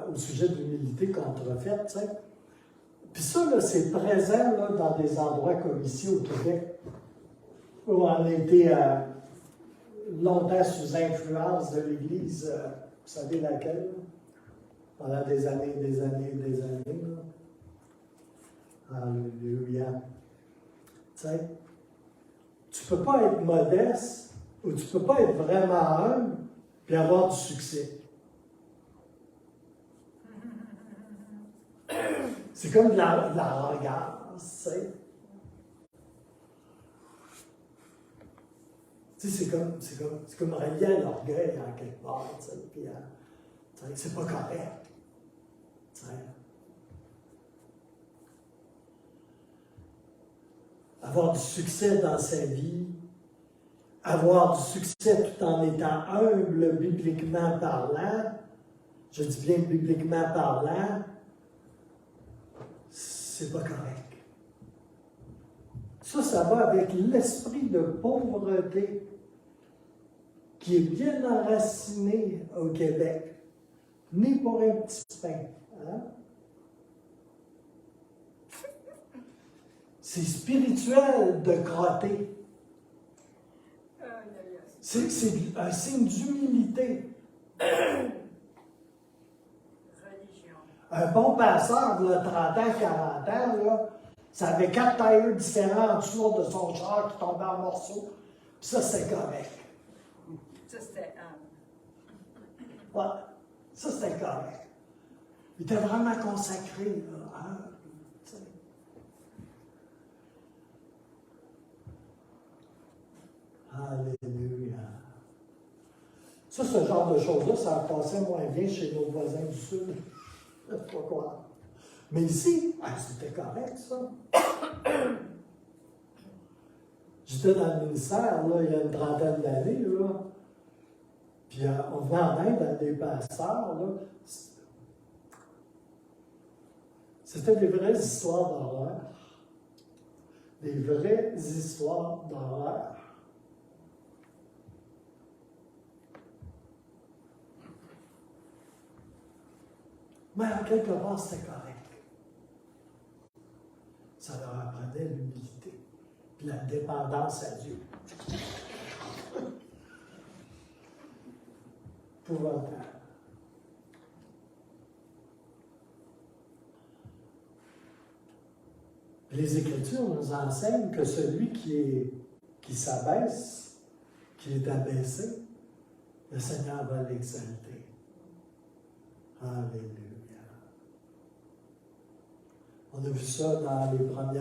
[SPEAKER 2] au sujet de l'humilité contrefaite, tu sais. Puis ça, là, c'est présent là, dans des endroits comme ici au Québec, où on a été longtemps sous influence de l'Église, vous savez laquelle, pendant des années. Là. Alléluia. Tu sais, tu ne peux pas être modeste ou tu ne peux pas être vraiment humble puis avoir du succès. C'est comme de l'arrogance, tu sais. Tu sais, c'est comme relié à l'orgueil en quelque part, tu sais, puis c'est pas correct, tu sais. Avoir du succès dans sa vie, avoir du succès tout en étant humble bibliquement parlant, je dis bien bibliquement parlant, c'est pas correct. Ça va avec l'esprit de pauvreté qui est bien enraciné au Québec. Ni pour un petit pain. Hein? C'est spirituel de crotter. C'est un signe d'humilité.
[SPEAKER 4] Religion.
[SPEAKER 2] Un bon passeur, de 30 ans, 40 ans, là, ça avait 4 tailleurs différents en dessous de son char qui tombaient en morceaux. Puis ça, c'était correct.
[SPEAKER 5] Ça, c'était Anne.
[SPEAKER 2] Ouais, ça, c'était correct. Il était vraiment consacré, là. Hein? Tu sais. Alléluia. Ça, ce genre de choses-là, ça passait moins bien chez nos voisins du Sud. Je ne sais pas quoi. Mais ici, c'était correct, ça. J'étais dans le ministère, là, il y a une trentaine d'années, là. Puis on venait en Inde avec des pasteurs, là. C'était des vraies histoires d'horreur. Des vraies histoires d'horreur. Mais en quelque part, c'était correct. Ça leur apprenait l'humilité, puis la dépendance à Dieu. Épouvantable. Les Écritures nous enseignent que celui qui s'abaisse, qui est abaissé, le Seigneur va l'exalter. Alléluia. On a vu ça dans les premiers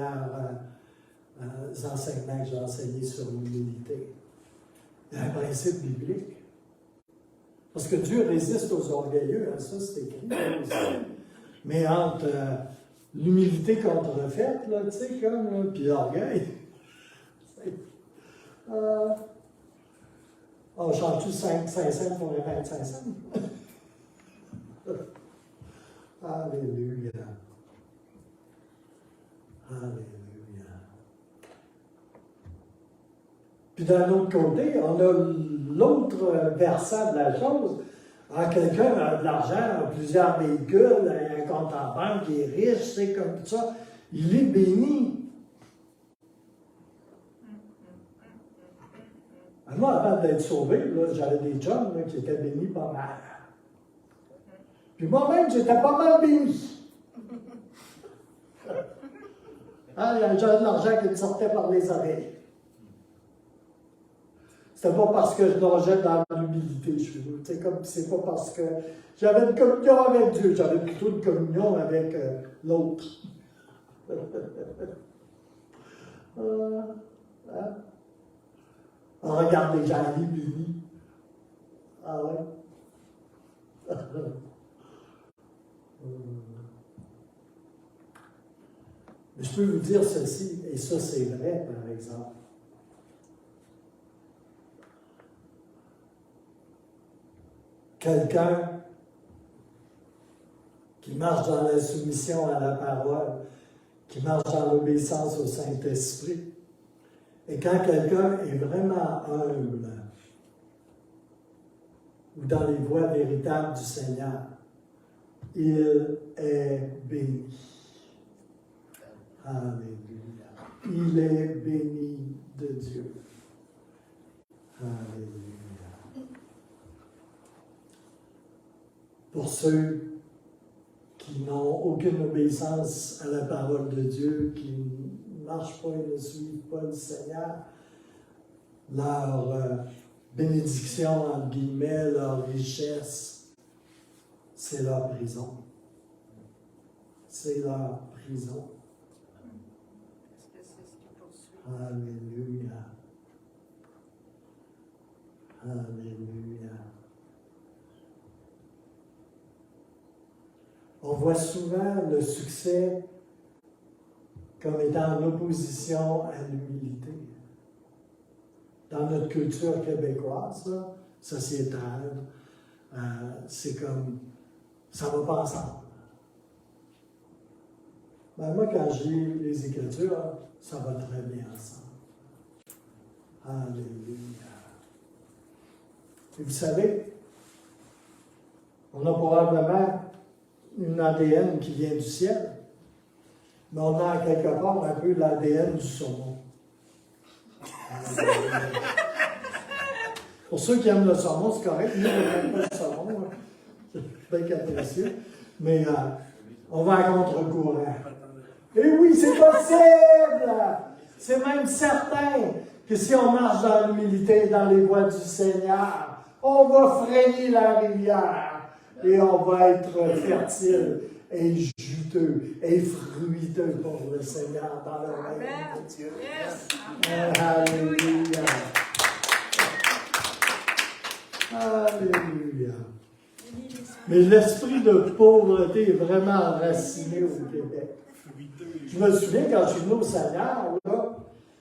[SPEAKER 2] enseignements que j'ai enseignés sur l'humilité. Il y a un principe biblique. Parce que Dieu résiste aux orgueilleux, hein, ça c'est écrit aussi. Mais entre l'humilité contrefaite, là, tu sais, comme, là, puis l'orgueil. On chante-tu 5 cents pour les 25 cents? Alléluia. Alléluia. Puis d'un autre côté, on a l'autre versant de la chose. Ah, quelqu'un a de l'argent, a plusieurs véhicules, a un compte en banque, il est riche, c'est comme ça. Il est béni. Moi, avant d'être sauvé, là, j'avais des jobs là, qui étaient bénis pas mal. Puis moi-même, j'étais pas mal béni. J'avais de l'argent qui me sortait par les oreilles. C'était pas parce que je nageais dans l'humilité, c'est pas parce que j'avais une communion avec Dieu, j'avais plutôt une communion avec l'autre. Hein? On regarde les gens bénis. Ah ouais? Mais je peux vous dire ceci, et ça c'est vrai par exemple. Quelqu'un qui marche dans la soumission à la parole, qui marche dans l'obéissance au Saint-Esprit, et quand quelqu'un est vraiment humble, ou dans les voies véritables du Seigneur, il est béni. Alléluia. Il est béni de Dieu. Alléluia. Pour ceux qui n'ont aucune obéissance à la parole de Dieu, qui ne marchent pas et ne suivent pas le Seigneur, leur bénédiction, entre guillemets, leur richesse, c'est leur prison. C'est leur prison.
[SPEAKER 5] Est-ce que c'est ce qui poursuit?
[SPEAKER 2] Alléluia. Alléluia. On voit souvent le succès comme étant en opposition à l'humilité. Dans notre culture québécoise, là, sociétale, c'est comme, ça ne va pas ensemble. Ben, moi, quand je lis les Écritures, ça va très bien ensemble. Alléluia. Et vous savez, on a probablement une ADN qui vient du ciel, Mais on a quelque part un peu l'ADN du saumon. Pour ceux qui aiment le saumon, c'est correct. Nous, on n'aime pas le saumon. C'est bien apprécié. Mais on va à contre-courant. Et oui, c'est possible! C'est même certain que si on marche dans l'humilité, dans les voies du Seigneur, on va freiner la rivière et on va être fertile et juteux et fruiteux pour le Seigneur dans le règne de Dieu.
[SPEAKER 5] Yes.
[SPEAKER 2] Alléluia. Alléluia. Mais l'esprit de pauvreté est vraiment enraciné au Québec. Je me souviens quand je suis venu au Seigneur, là,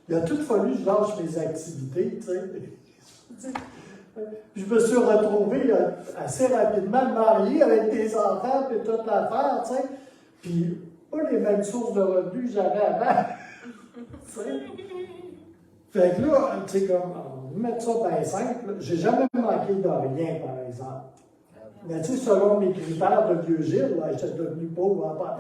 [SPEAKER 2] il a tout fallu que je lâche mes activités, tu sais. Je me suis retrouvé assez rapidement marié avec des enfants et toute l'affaire, tu sais. Puis, pas les mêmes sources de revenus que j'avais avant. Tu sais. Fait que là, tu sais, comme, on va mettre ça bien simple, j'ai jamais manqué de rien, par exemple. Mais tu sais, selon mes critères de vieux Gilles, là, j'étais devenu pauvre en part.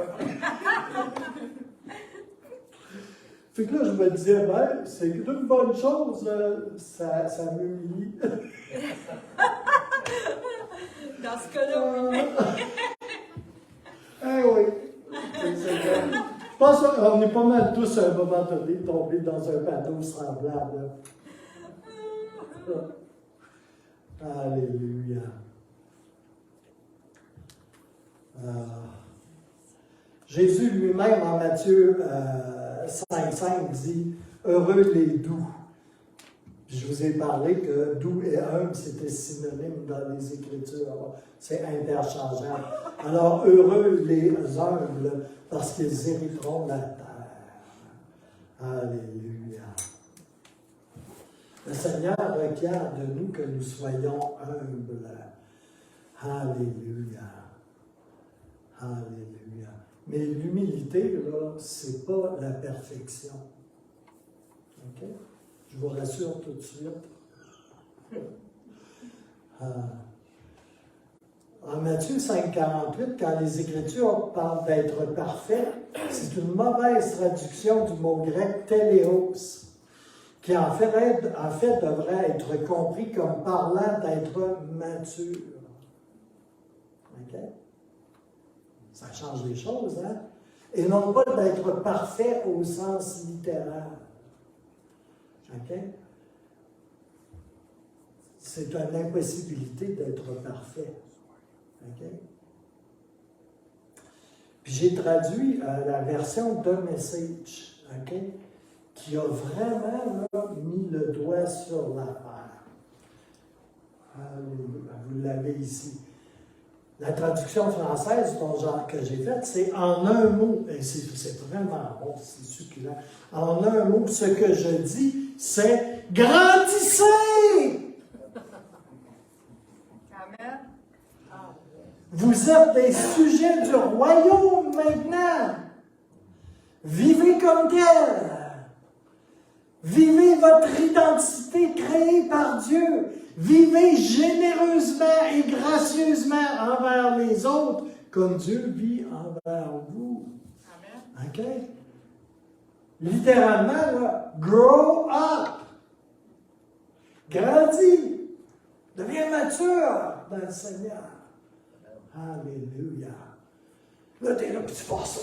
[SPEAKER 2] Fait que là, je me disais, ben, c'est une bonne chose, ça m'humilie.
[SPEAKER 5] Dans ce cas-là, oui.
[SPEAKER 2] Eh oui. Je pense qu'on est pas mal tous à un moment donné tombés dans un panneau semblable. Alléluia. Jésus lui-même, en Matthieu 5,5, dit « Heureux les doux ». Je vous ai parlé que doux et humble, c'était synonyme dans les Écritures. C'est interchangeable. Alors, heureux les humbles, parce qu'ils hériteront la terre. Alléluia. Le Seigneur requiert de nous que nous soyons humbles. Alléluia. Alléluia. Mais l'humilité, là, c'est pas la perfection. OK? Je vous rassure tout de suite. En Matthieu 5,48, quand les Écritures parlent d'être parfait, c'est une mauvaise traduction du mot grec téléos, qui en fait devrait être compris comme parlant d'être mature. OK? Ça change les choses, hein? Et non pas d'être parfait au sens littéral. OK? C'est une impossibilité d'être parfait. OK? Puis j'ai traduit la version de Message, OK? Qui a vraiment là, mis le doigt sur l'affaire. Vous l'avez ici. La traduction française que j'ai faite, c'est en un mot, et c'est vraiment bon, c'est succulent. En un mot, ce que je dis, c'est grandissez!
[SPEAKER 5] Amen.
[SPEAKER 2] Vous êtes des sujets du royaume maintenant. Vivez comme tel. Vivez votre identité créée par Dieu. Vivez généreusement et gracieusement envers les autres, comme Dieu vit envers vous.
[SPEAKER 5] Amen.
[SPEAKER 2] OK? Littéralement, là, grow up. Grandis. Deviens mature dans le Seigneur. Alléluia. Là, t'es là, puis tu passes.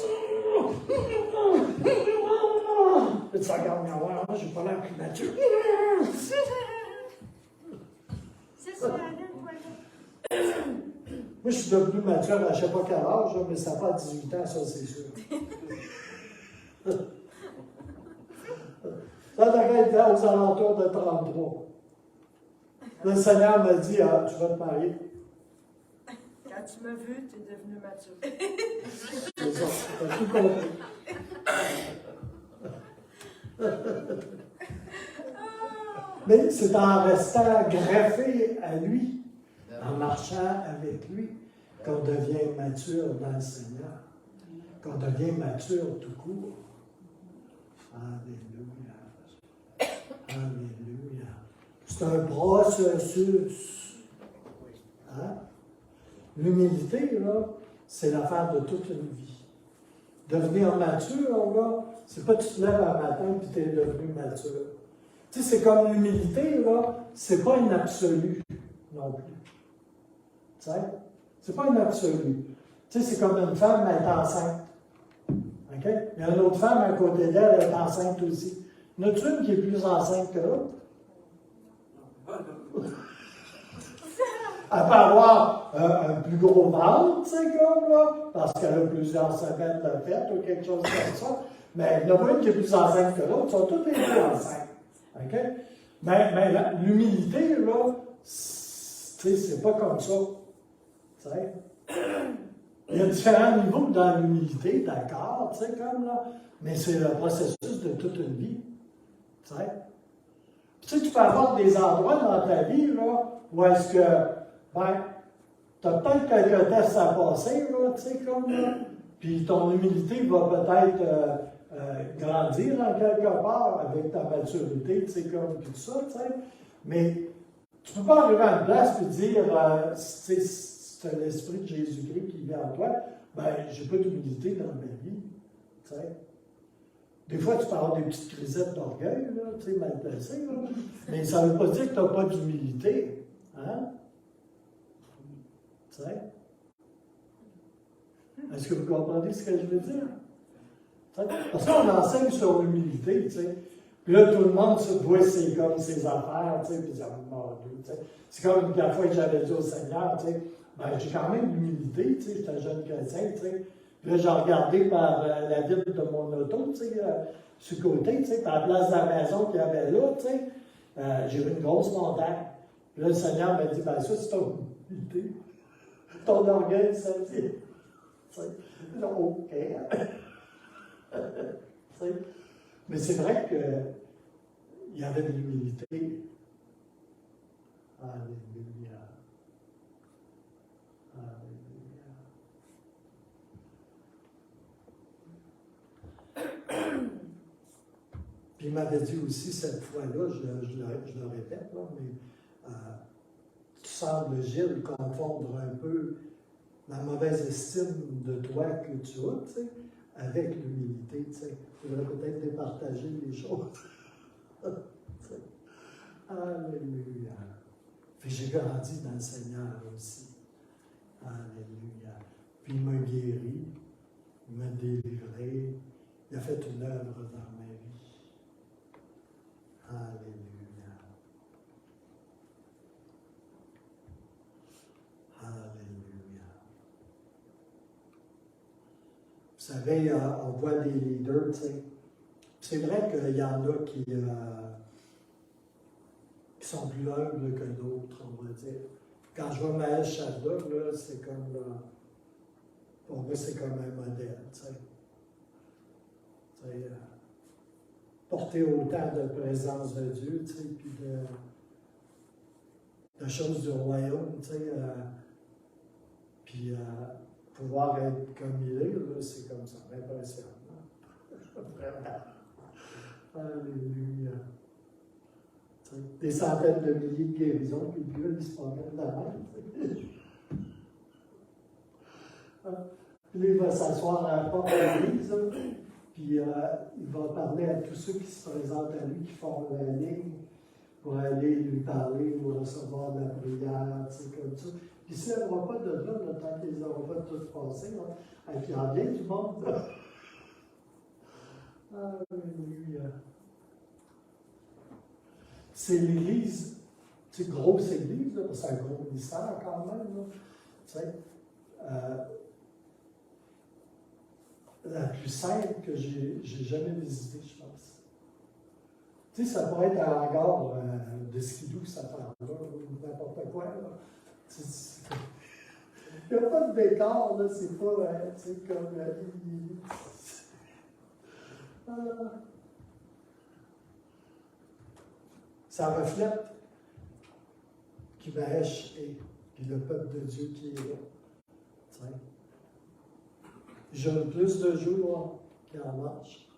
[SPEAKER 2] Là, tu regardes, moi, j'ai pas l'air plus mature.
[SPEAKER 5] C'est ça,
[SPEAKER 2] Moi, je suis devenu mature à je ne sais pas quel âge, mais ça n'a pas 18 ans, ça, c'est sûr. Ça devrait être là aux alentours de 33. Le Seigneur m'a dit, ah, tu vas te marier.
[SPEAKER 5] Quand tu m'as vu, tu es devenu mature.
[SPEAKER 2] C'est ça, tu as tout compris. Mais c'est en restant greffé à lui, en marchant avec lui, qu'on devient mature dans le Seigneur, qu'on devient mature tout court. Alléluia. Alléluia. C'est un processus. Hein? L'humilité, là, c'est l'affaire de toute une vie. Devenir mature, là, c'est pas que tu te lèves un matin et tu es devenu mature. Tu sais, c'est comme l'humilité, là, c'est pas une absolue non plus. Tu sais? C'est pas une absolue. Tu sais, c'est comme une femme, elle est enceinte. OK? Il y a une autre femme à côté d'elle, elle est enceinte aussi. Y en a-tu une qui est plus enceinte que l'autre? Elle peut avoir un plus gros ventre, tu sais, comme là, parce qu'elle a plusieurs semaines de fête ou quelque chose comme ça. Mais il n'y en a pas une qui est plus enceinte que l'autre, ils sont toutes les deux enceintes. OK? Mais l'humilité, là, tu sais, c'est pas comme ça. Tu sais? Il y a différents niveaux dans l'humilité, d'accord, tu sais, comme là, mais c'est le processus de toute une vie. Tu sais? Tu sais, tu peux avoir des endroits dans ta vie, là, où est-ce que, ben, tu as peut-être quelques tests à passer, là, tu sais, comme là, puis ton humilité va peut-être grandir en quelque part avec ta maturité, tu sais, comme, puis tout ça, tu sais, mais tu ne peux pas arriver à une place et dire, tu sais, c'est l'Esprit de Jésus-Christ qui vient en toi, ben, j'ai pas d'humilité dans ma vie, tu sais. Des fois, tu peux avoir des petites crisettes d'orgueil, là, tu sais, mal placées, là, mais ça ne veut pas dire que tu n'as pas d'humilité, hein? Tu sais? Est-ce que vous comprenez ce que je veux dire? T'sais? Parce qu'on enseigne sur l'humilité, tu sais. Puis là, tout le monde se voit comme ses affaires, tu sais, puis ça me mord, tu sais. C'est comme la fois que j'avais dit au Seigneur, tu sais, ben, j'ai quand même l'humilité, tu sais, j'étais un jeune chrétien, tu sais. Puis là, j'ai regardé par la vitre de mon auto, tu sais, sur le côté, tu sais, par la place de la maison qu'il y avait là, tu sais, j'ai vu une grosse montagne. Puis là, le Seigneur m'a dit, ben ça, c'est ton humilité. Ton orgueil, ça dit. Là, OK. Mais c'est vrai qu'il y avait de l'humilité. Alléluia. Alléluia. Puis il m'avait dit aussi cette fois-là, je le répète, là, mais tu sembles, Gilles, confondre un peu la mauvaise estime de toi que tu as, tu sais, avec l'humilité, tu sais. Tu devrais peut-être départager les choses. Alléluia. Puis j'ai grandi dans le Seigneur aussi. Alléluia. Puis il m'a guéri, il m'a délivré, il a fait une œuvre dans ma vie. Alléluia. Alléluia. Vous savez, on voit des leaders, tu sais. C'est vrai qu'il y en a qui sont plus humbles que d'autres, on va dire. Quand je vois Maël Chaddock, là, c'est comme, pour moi, c'est comme un modèle, tu sais. Porter autant de présence de Dieu, tu sais, puis de choses du royaume, tu sais, puis pouvoir être comme il est, là, c'est comme ça, impressionnant. Vraiment. Alléluia. Tu sais, des centaines de milliers de guérisons, puis Dieu, il se promène la main. Puis là, il va s'asseoir à la porte de l'église, puis il va parler à tous ceux qui se présentent à lui, qui font la ligne, pour aller lui parler ou recevoir de la prière, tu sais, comme ça. Puis s'il ne va pas de là, le temps qu'ils n'auront pas tous passé, puis il y en vient du monde. Alléluia. C'est l'église, c'est une grosse église, là, c'est un gros ministère quand même, là, tu sais. La plus simple que j'ai jamais visitée, je pense. Tu sais, ça pourrait être un hangar de skidoo, cette affaire-là, ou n'importe quoi, là. Il n'y a pas de décor, là, c'est pas, tu sais, comme... ça reflète qui Maëch est, puis le peuple de Dieu qui est là. Tu sais. J'ai plus de jours qui en mangent,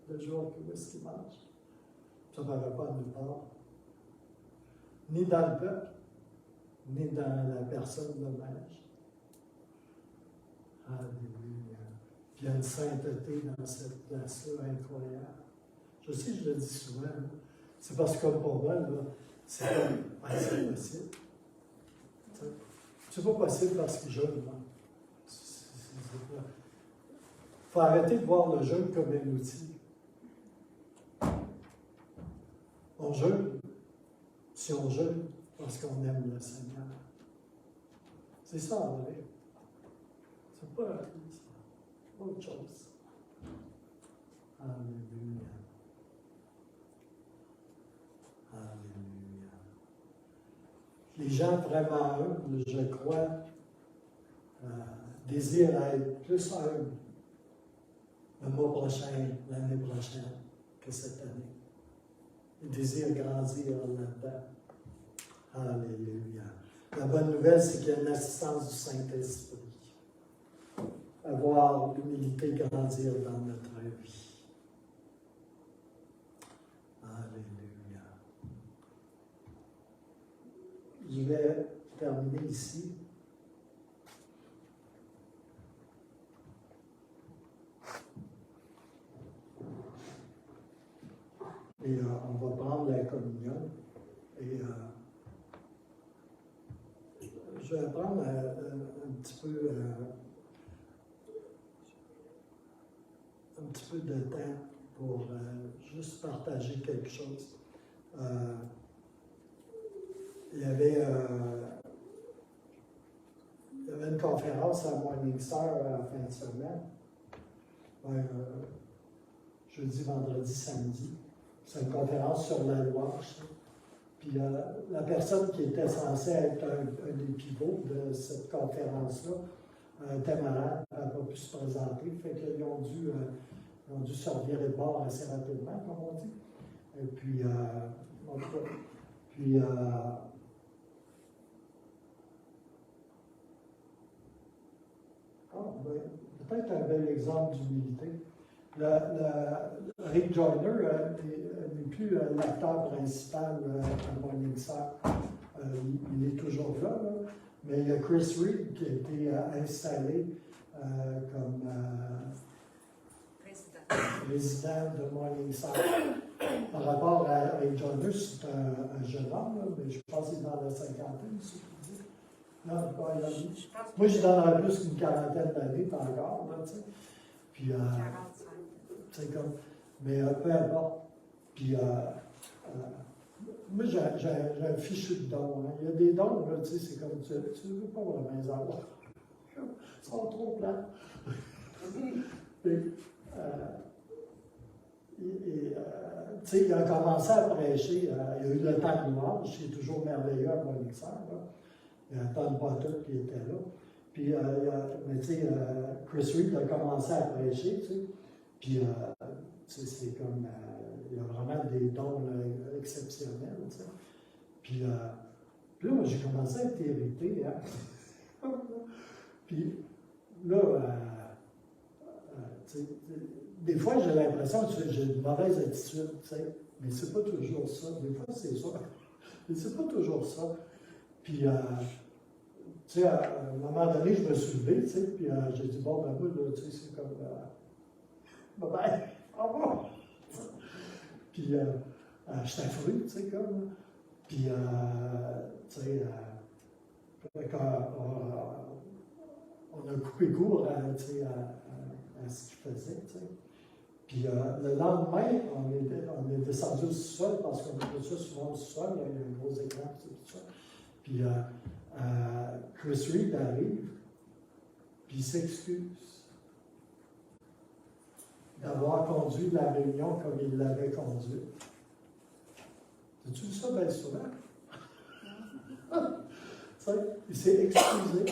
[SPEAKER 2] de jours que où est-ce qu'ils mangent. Ça ne va pas nulle part. Ni dans le peuple, ni dans la personne de Maëch. Alléluia. Puis Puis il y a une sainteté dans cette place-là incroyable. Je sais, je le dis souvent, là. C'est parce que comme pour moi, là, c'est comme, c'est possible. T'sais, c'est pas possible parce qu'il jeûne. Il faut arrêter de voir le jeûne comme un outil. On jeûne, si on jeûne, parce qu'on aime le Seigneur. C'est ça, en vrai. C'est pas autre chose. Alléluia. Alléluia. Les gens vraiment humbles, je crois, désirent être plus humbles le mois prochain, l'année prochaine, que cette année. Ils désirent grandir là-dedans. Alléluia. La bonne nouvelle, c'est qu'il y a une assistance du Saint-Esprit. Avoir l'humilité grandir dans notre vie. Alléluia. Je vais terminer ici. Et on va prendre la communion. Et je vais prendre un petit peu de temps pour juste partager quelque chose. Il y avait une conférence à Morningstar à la fin de semaine, jeudi, vendredi, samedi. C'est une conférence sur la louange. Puis la personne qui était censée être un des pivots de cette conférence-là était malade, elle n'a pas pu se présenter. Fait qu'ils ont dû se revirer de bord assez rapidement, comme on dit. Et puis, en tout cas, puis peut-être un bel exemple d'humilité. Rick Joyner n'est plus l'acteur principal à Morningstar. Il est toujours là, mais il y a Chris Reed qui a été installé comme président de Morningstar. Par rapport à Rick Joyner, c'est un jeune homme, là, mais je pense qu'il est dans la cinquantaine, c'est ce qu'il dit. Non, pas il a dit. Moi, je donnerais plus qu'une quarantaine d'années, pas encore, là, tu sais. Puis,
[SPEAKER 5] 45.
[SPEAKER 2] c'est comme, mais peu importe. Puis, moi, j'ai un fichu de dons. Hein. Il y a des dons, là, tu sais, c'est comme, tu ne veux pas vraiment les avoir. Ils sont trop plats. Tu sais, il a commencé à prêcher. Il a eu le temps de louange, c'est toujours merveilleux à Morningstar. Il y a Tom Potter qui était là. Puis, mais tu sais, Chris Reed a commencé à prêcher, tu sais. Puis, c'est comme, il y a vraiment des dons là, exceptionnels, tu sais. Puis là, moi, j'ai commencé à être irrité, hein. Puis là, tu sais, des fois, j'ai l'impression que j'ai une mauvaise attitude, tu sais. Mais c'est pas toujours ça. Des fois, c'est ça. Mais c'est pas toujours ça. Puis, tu sais, à un moment donné, je me suis levé, tu sais, puis j'ai dit, bon, ben moi, là, tu sais, c'est comme, bye-bye, au revoir. Puis, j'étais affreux, tu sais, comme, puis, tu sais, on a coupé court, tu sais, à ce qu'il faisait, tu sais. Puis, le lendemain, on est descendu au sous-sol, parce qu'on fait ça souvent au sous-sol, il y a un gros écran, tout ça. Puis, Chris Reed arrive, puis il s'excuse d'avoir conduit la réunion comme il l'avait conduite. As-tu vu ça bien souvent? Il s'est excusé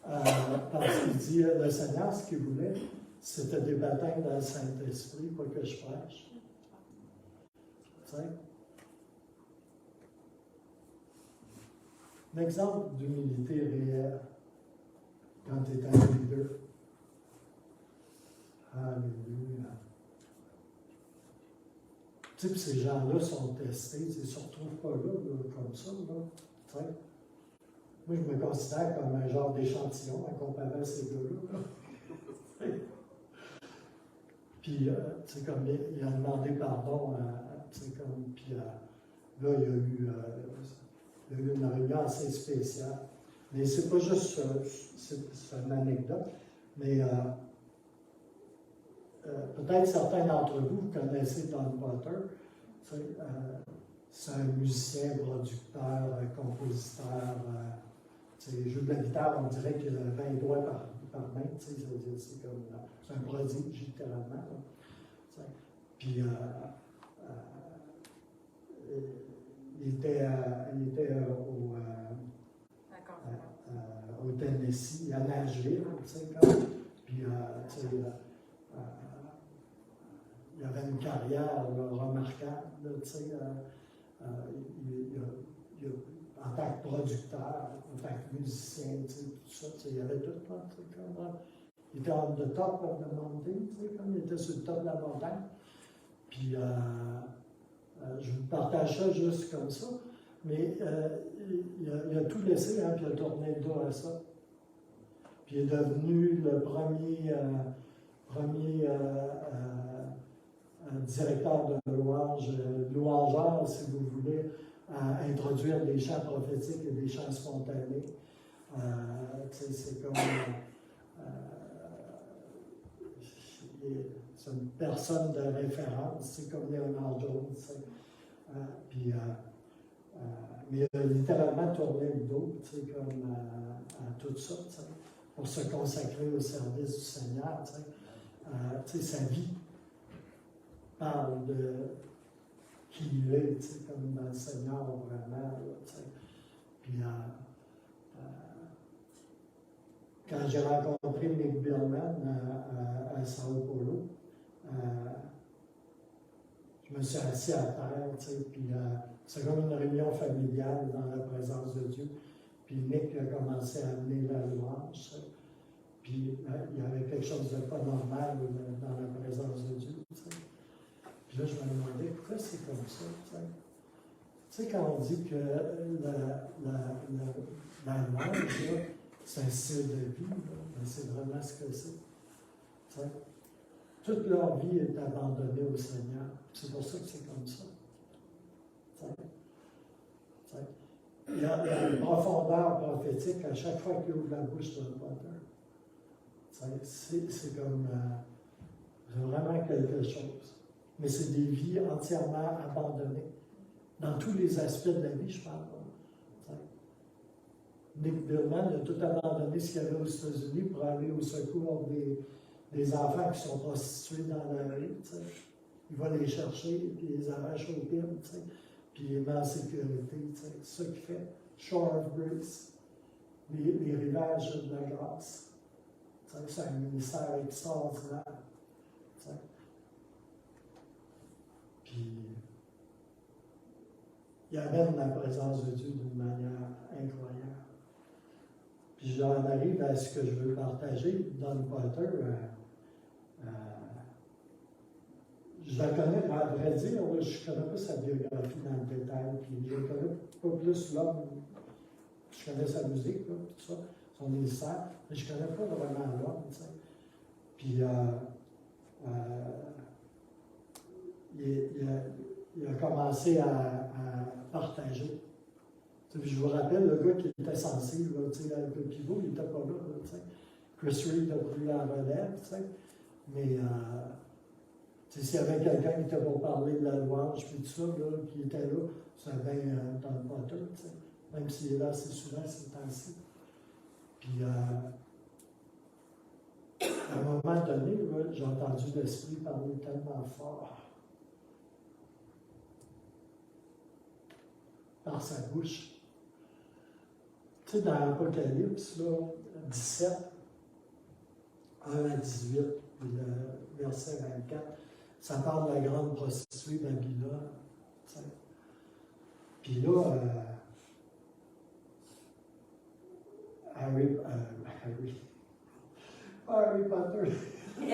[SPEAKER 2] parce qu'il dit le Seigneur, ce qu'il voulait, c'était des baptêmes dans le Saint-Esprit, pas que je prêche. Tu sais? Un exemple d'humilité réelle quand tu es un leader. Alléluia. Tu sais, puis ces gens-là sont testés, ils ne se retrouvent pas là, comme ça. Là, tu sais. Moi, je me considère comme un genre d'échantillon à comparer à ces deux-là. Puis, tu sais, comme il a demandé pardon, tu sais, comme, puis là, il y a eu une réunion assez spéciale. Mais c'est pas juste, c'est une anecdote, mais peut-être certains d'entre vous connaissez Don Potter. Tu sais, c'est un musicien, producteur, compositeur. Tu sais, il joue de la guitare, on dirait qu'il a 20 doigts par main. Tu sais, c'est un prodige, littéralement. Là, tu sais. Puis, il était au Tennessee, à Nashville, tu sais, comme. Puis, tu sais, il avait une carrière là, remarquable, là, tu sais. En tant que producteur, en tant que musicien, tu sais, tout ça, tu sais, il y avait tout, là, tu sais, comme. Il était on the top of the mountain, tu sais, comme il était sur le top de la montagne. Puis, je vous partage ça juste comme ça. Mais il a tout laissé, hein, puis il a tourné le dos à ça. Puis il est devenu le premier directeur de louangeur, si vous voulez, à introduire des chants prophétiques et des chants spontanés. C'est comme... c'est une personne de référence, c'est comme Leonard Jones. Puis, mais il a littéralement tourné le dos, comme à tout ça, pour se consacrer au service du Seigneur. Sa vie parle de qui il est, comme dans le Seigneur vraiment. Là, puis, quand j'ai rencontré Nick Billman à Sao Paulo, je me suis assis à terre, puis c'est comme une réunion familiale dans la présence de Dieu. Puis Nick a commencé à amener la louange. Puis il y avait quelque chose de pas normal dans la présence de Dieu. Puis là, je me demandais pourquoi c'est comme ça. Tu sais, quand on dit que la louange, c'est un style de vie, ben c'est vraiment ce que c'est. T'sais. Toute leur vie est abandonnée au Seigneur. C'est pour ça que c'est comme ça. T'sais. Il y a une profondeur prophétique à chaque fois qu'il ouvre la bouche d'un Potter. C'est comme vraiment quelque chose. Mais c'est des vies entièrement abandonnées. Dans tous les aspects de la vie, je parle. Nick Billman a tout abandonné ce qu'il y avait aux États-Unis pour aller au secours des enfants qui sont prostitués dans la rue. Il va les chercher, puis il les arrache au pire, puis il les met en sécurité. C'est ça qu'il fait. Shore of Grace, les rivages de la grâce. C'est un ministère extraordinaire. Puis, il amène la présence de Dieu d'une manière incroyable. Puis j'en arrive à ce que je veux partager. Don Potter, je la connais, à vrai dire, je ne connais pas sa biographie dans le détail, puis je ne connais pas plus l'homme. Je connais sa musique, là, tout ça, son ministère, mais je ne connais pas vraiment l'homme. Puis il a commencé à partager. Je vous rappelle, le gars qui était sensible, avec le pivot, il n'était pas là. Chris Reed a pris la relève, mais s'il y avait quelqu'un qui était pour parler de la louange, puis tout ça, là, qui était là, c'est bien dans le Potter, même s'il est là assez souvent ces temps-ci. Puis, à un moment donné, là, j'ai entendu l'Esprit parler tellement fort par sa bouche. Tu sais, dans l'Apocalypse, là, 17, 1 à 18, le verset 24, ça parle de la grande prostituée Babylone. Puis là, Harry Potter. Harry Potter, je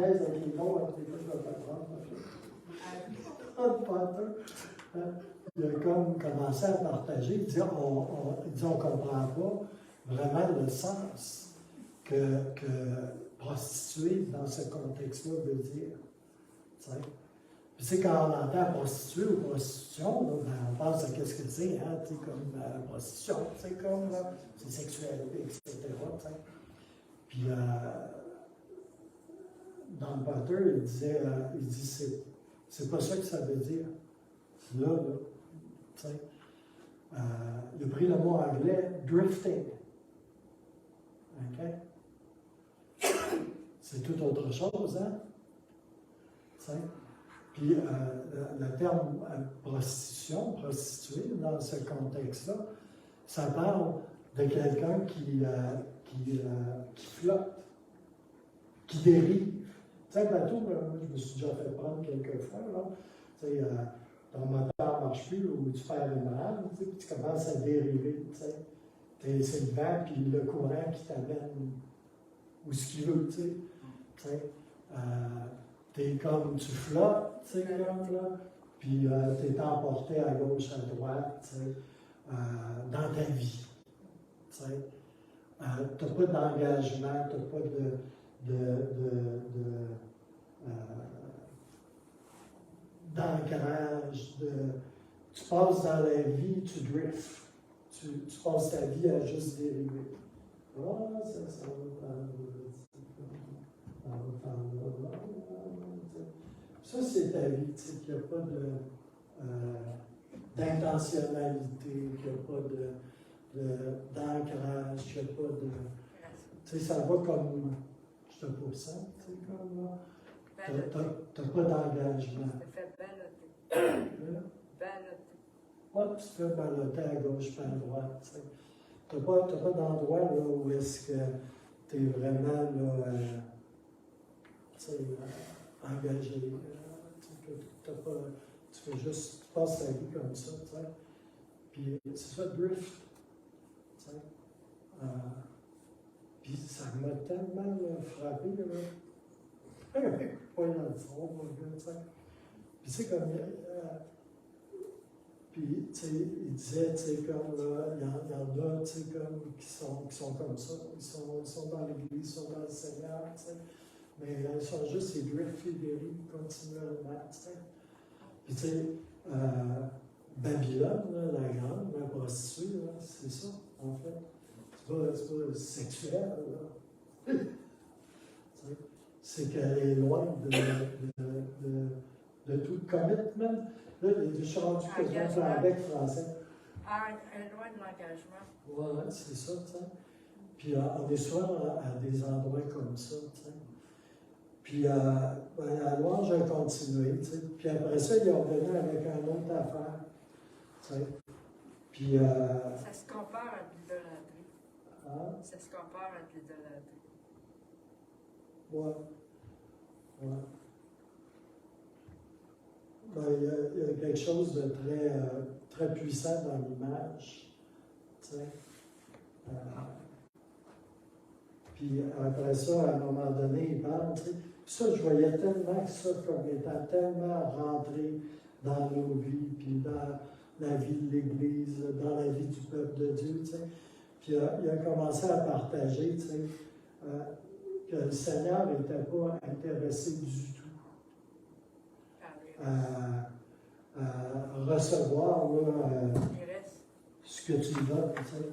[SPEAKER 2] laisse avec les noms, avec les fois, je vais pas prendre. Harry Potter. Il a comme commencé à partager, il dit on ne comprend pas vraiment le sens que prostituée dans dans ce contexte-là veut dire. Tu sais. Puis, tu sais, quand on entend prostituée ou prostitution, là, ben, on pense à qu'est-ce que c'est, hein, tu sais, comme prostitution, c'est comme, là, c'est sexuel, etc. Tu sais. Puis, dans Potter, il dit, c'est pas ça que ça veut dire. C'est là, tu sais. Il a pris le mot anglais drifting. OK? C'est tout autre chose, hein? Tu sais? Puis le terme prostitution, prostituée, dans ce contexte-là, ça parle de quelqu'un qui flotte, qui dérive. Tu sais, un bateau, moi, je me suis déjà fait prendre quelques fois, là. Tu sais, ton moteur ne marche plus ou tu perds une rame, tu sais, puis tu commences à dériver, tu sais. C'est le vent puis le courant qui t'amène où ce qu'il veut, tu sais. T'es comme, tu flottes, tu sais, comme là, puis t'es emporté à gauche, à droite, tu sais, dans ta vie, tu sais. T'as pas d'engagement, t'as pas d'ancrage, tu passes dans la vie, tu drifts. Tu passes ta vie à juste dériver. Ah, ça va faire ça, c'est ta vie, tu sais, qu'il n'y a pas d'intentionnalité, qu'il n'y a pas d'ancrage, qu'il n'y a pas de. Tu sais, ça va comme. Je te pousse, hein, tu sais, comme là. Tu n'as pas d'engagement. Ouais, tu te fais balloter à gauche et à droite. Tu n'as pas d'endroit là, où est-ce que tu es vraiment là, engagé. Tu fais juste, tu passes ta vie comme ça. T'sais. Puis c'est ça, drift. Puis ça m'a tellement frappé. Là. Pas dans le front, mon gars, tu sais. Puis c'est comme. Puis, tu sais, il disait, tu sais, comme là, il y en a, tu sais, comme, qui sont comme ça. Ils sont dans l'Église, ils sont dans le Seigneur, tu sais. Mais ils sont juste, ils driftent, ils dérivent continuellement, tu sais. Puis, tu sais, Babylone, là, la grande, la prostituée, là, c'est ça, en fait. C'est pas sexuel, là. C'est qu'elle est loin de tout commitment. Là, je suis rendu quasiment dans le bec français.
[SPEAKER 5] Loin de l'engagement.
[SPEAKER 2] Ouais, c'est ça, tu sais. Puis on est souvent à des endroits comme ça, tu sais. Puis à Louange, j'ai continué, tu sais. Puis après ça, ils ont revenu avec une autre affaire, tu sais. Puis.
[SPEAKER 5] Ça se compare à l'idolâtrie.
[SPEAKER 2] Hein?
[SPEAKER 5] Ça se compare à l'idolâtrie.
[SPEAKER 2] Ouais. Ouais. Ben, il y a quelque chose de très puissant dans l'image. Tu sais. Puis après ça, à un moment donné, il parle. Tu sais. Ça, je voyais tellement ça comme étant tellement rentré dans nos vies, puis dans la vie de l'Église, dans la vie du peuple de Dieu. Tu sais. Puis il a commencé à partager, tu sais, que le Seigneur n'était pas intéressé du tout à recevoir là, ce que tu donnes, tu sais,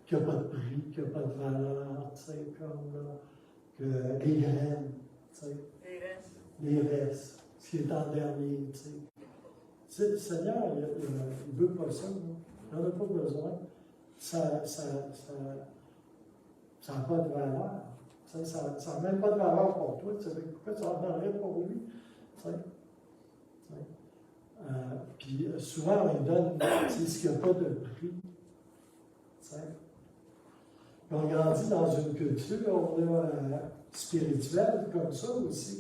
[SPEAKER 2] qu'il n'y a pas de prix, qu'il n'y a pas de valeur, tu sais, comme là, que les graines, tu sais, les restes, ce qui est en dernier, tu sais. Tu sais, le Seigneur, il ne veut pas ça, là. Il n'en a pas besoin. Ça n'a pas de valeur. Tu sais, ça n'a même pas de valeur pour toi. Tu sais, pourquoi tu en donnerais pour lui? Tu sais. Puis souvent, on donne ce qu'il n'y a pas de prix. Tu sais. On grandit dans une culture spirituelle comme ça aussi.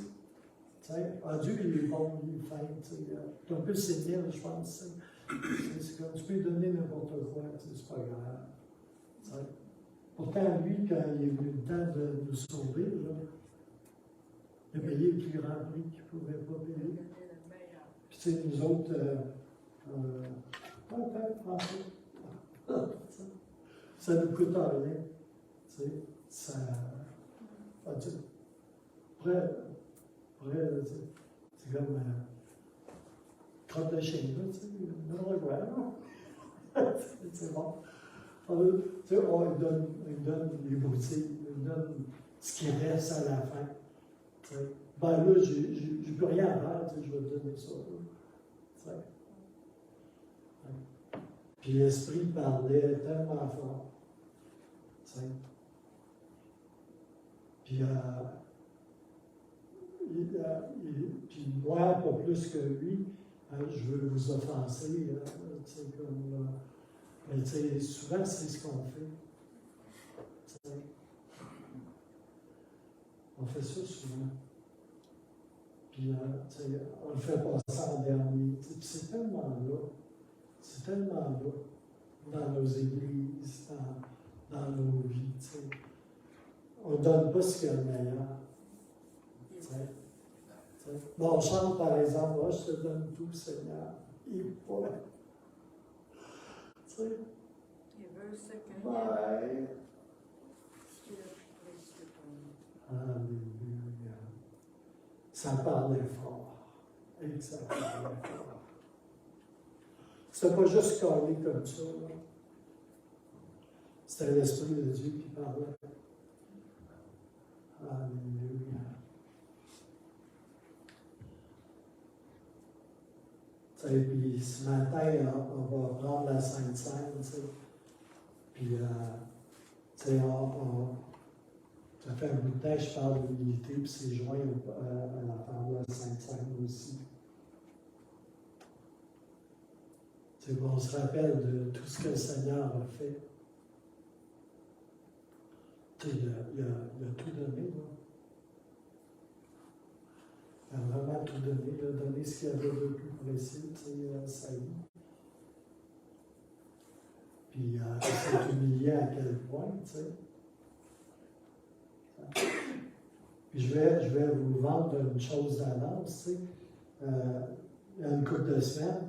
[SPEAKER 2] Tu sais. Dieu, il est bon, il est fin. Tu es un peu sénile, je pense. C'est comme tu peux lui donner n'importe quoi, c'est pas grave. Tu sais. Pourtant, lui, quand il est venu le temps de nous sauver, là, il a payé le plus grand prix qu'il ne pouvait pas payer. Puis, tu sais, nous autres, ça ne nous coûte rien. Tu sais, ça, tu sais, après, là, tu sais, c'est comme crotte de chien, là, tu sais, n'importe quoi, là. C'est bon. Alors, tu sais, il donne les bouteilles, il donne ce qui reste à la fin. Tu sais. Ben là, j'ai plus rien à faire, tu sais, je vais te donner ça. Là. Tu sais. Ouais. Puis l'esprit parlait tellement fort. Tu sais. Puis, puis moi, pas plus que lui, je veux vous offenser, tu sais, comme... mais tu sais, souvent, c'est ce qu'on fait. Tu sais. On fait ça souvent. Puis, tu sais, on le fait passer en dernier. Puis c'est tellement là, dans nos églises, dans nos vies. Tu sais. On ne donne pas ce qu'il y a de meilleur. Tu sais. Tu sais. Bon, on chante par exemple, oh, je te donne tout, Seigneur. Il pourrait. Tu sais.
[SPEAKER 5] Il veut ce que
[SPEAKER 2] Ouais.
[SPEAKER 5] il a précieux pour nous.
[SPEAKER 2] Alléluia. Ça parlait fort. Et ça parlait fort. C'était pas juste collé comme ça. Là. C'était l'Esprit de Dieu qui parlait. Alléluia. Tu sais, puis ce matin, on va prendre la Sainte Seine, tu sais. Puis, tu sais, ça fait un bout de temps que je parle d'humilité, puis c'est joint à la parole de Sainte Seine aussi. Tu sais, on se rappelle de tout ce que le Seigneur a fait. Tu sais, il a tout donné, là. Il a vraiment tout donné. Il a donné ce qu'il y avait de plus précieux, tu sais, sa vie. Puis il s'est humilié à quel point, tu sais. Puis je vais vous vendre une chose d'avance, tu sais. Il y a une couple de semaines,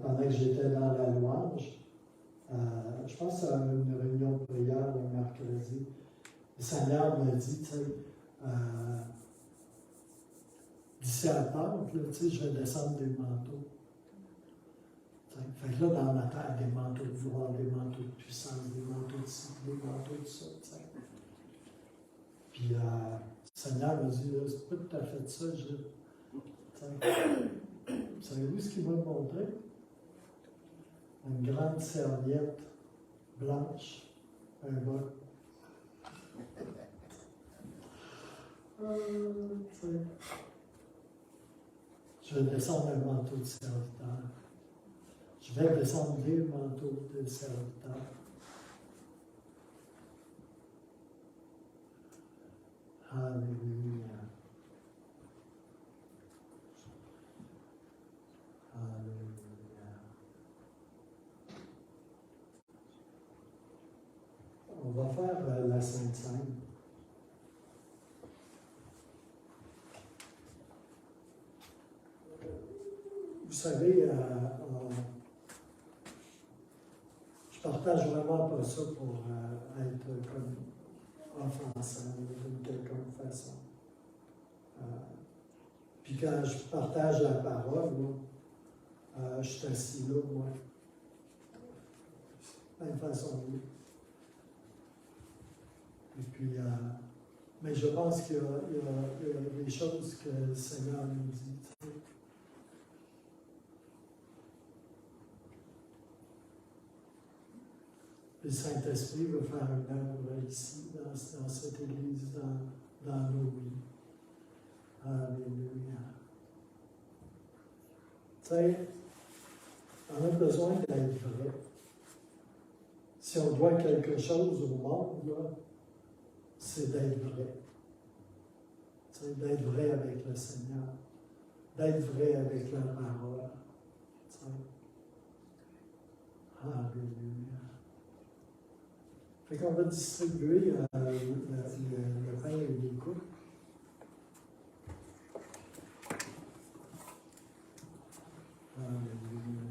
[SPEAKER 2] pendant que j'étais dans la louange, je pense à une réunion de prière le mercredi, le Seigneur m'a dit, tu sais, d'ici à Pâques, tu sais, je vais descendre des manteaux. Fait que là, dans ma tête, des manteaux de gloire, des manteaux de puissance, des manteaux de ci, des manteaux de ça, tu sais. Puis le Seigneur m'a dit, c'est pas tout à fait ça, savez-vous ce qu'il m'a montré? Une grande serviette blanche, un bas. Je vais descendre un manteau de serviteur. Je vais descendre des manteaux de serviteur. Alléluia. Alléluia. On va faire la Sainte Seine. Vous savez, je partage vraiment pas ça pour être comme offensant d'une quelconque façon. Puis quand je partage la parole, moi, je suis assis là, moi. Même façon, oui. Et puis, mais je pense qu'il y a des choses que le Seigneur nous dit. Tu sais. Le Saint-Esprit veut faire une œuvre ici, dans cette Église, dans nos vies. Alléluia. Tu sais, on a besoin d'être vrai. Si on doit quelque chose au monde, là, c'est d'être vrai. Tu sais, d'être vrai avec le Seigneur. D'être vrai avec la parole. Tu sais. Alléluia. Fait qu'on va distribuer le pain et les coupes. Alléluia.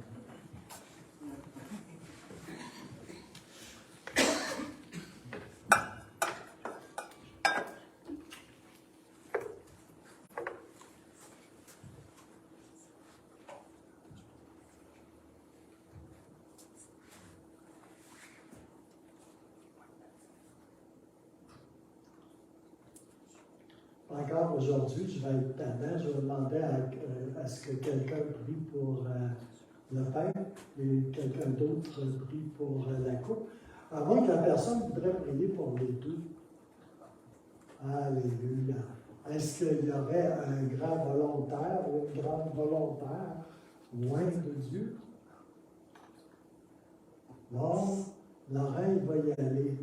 [SPEAKER 2] Encore aujourd'hui, je vais être tannant, je vais demander à ce que quelqu'un prie pour le Père et quelqu'un d'autre prie pour la coupe. À moins que la personne voudrait prier pour les deux. Alléluia. Est-ce qu'il y aurait un grand volontaire ou une grande volontaire loin de Dieu? Bon, Laurent, il va y aller.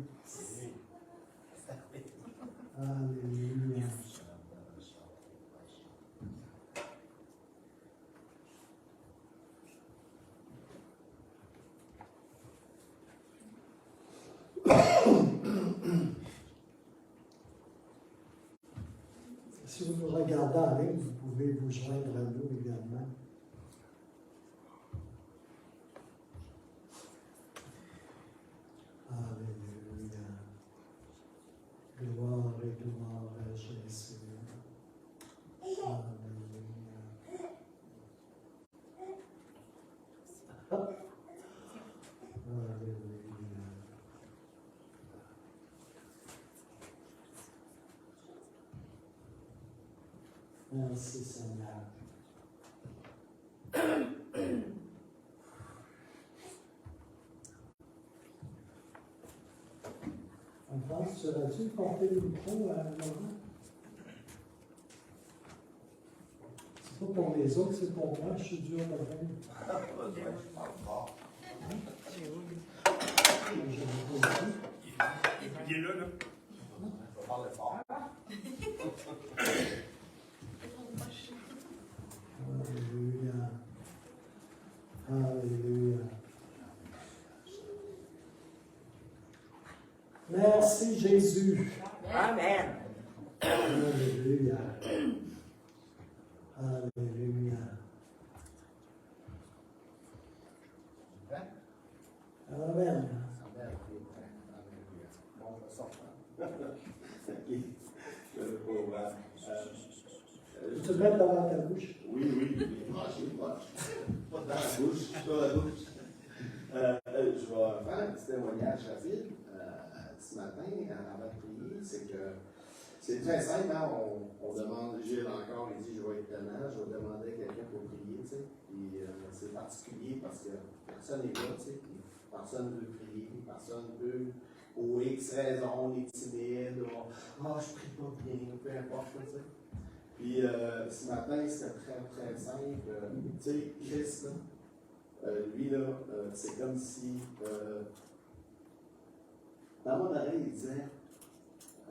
[SPEAKER 2] Alléluia. Si vous nous regardez en ligne, vous pouvez vous joindre à nous également. Alléluia. Gloire et gloire à Jésus. Alléluia. Alléluia. Merci Seigneur. Enfant, seras-tu porter le micro à Laurent? C'est pas pour les autres, c'est pour moi, je suis dur à venir.
[SPEAKER 3] Il est là, là. On parle fort.
[SPEAKER 2] Alléluia. Alléluia. Merci Jésus.
[SPEAKER 5] Amen.
[SPEAKER 2] Alléluia. Alléluia. Amen.
[SPEAKER 6] Bon, je sors.
[SPEAKER 2] Tu te mets devant ta bouche.
[SPEAKER 6] Oui, pas dans la bouche, sur la bouche. Je vais faire un petit témoignage rapide ce matin avant de prier. C'est que c'est très simple, hein? On demande, Gilles encore, il dit je vais être tannant, je vais demander à quelqu'un pour prier, tu sais. Puis c'est particulier parce que personne n'est là, tu sais. Personne ne veut prier, personne ne veut, pour X raison, on est timide, je prie pas bien, peu importe, tu sais. Puis ce matin, c'était très, très simple. Tu sais, Christ, lui, là, c'est comme si, dans mon oreille, il disait,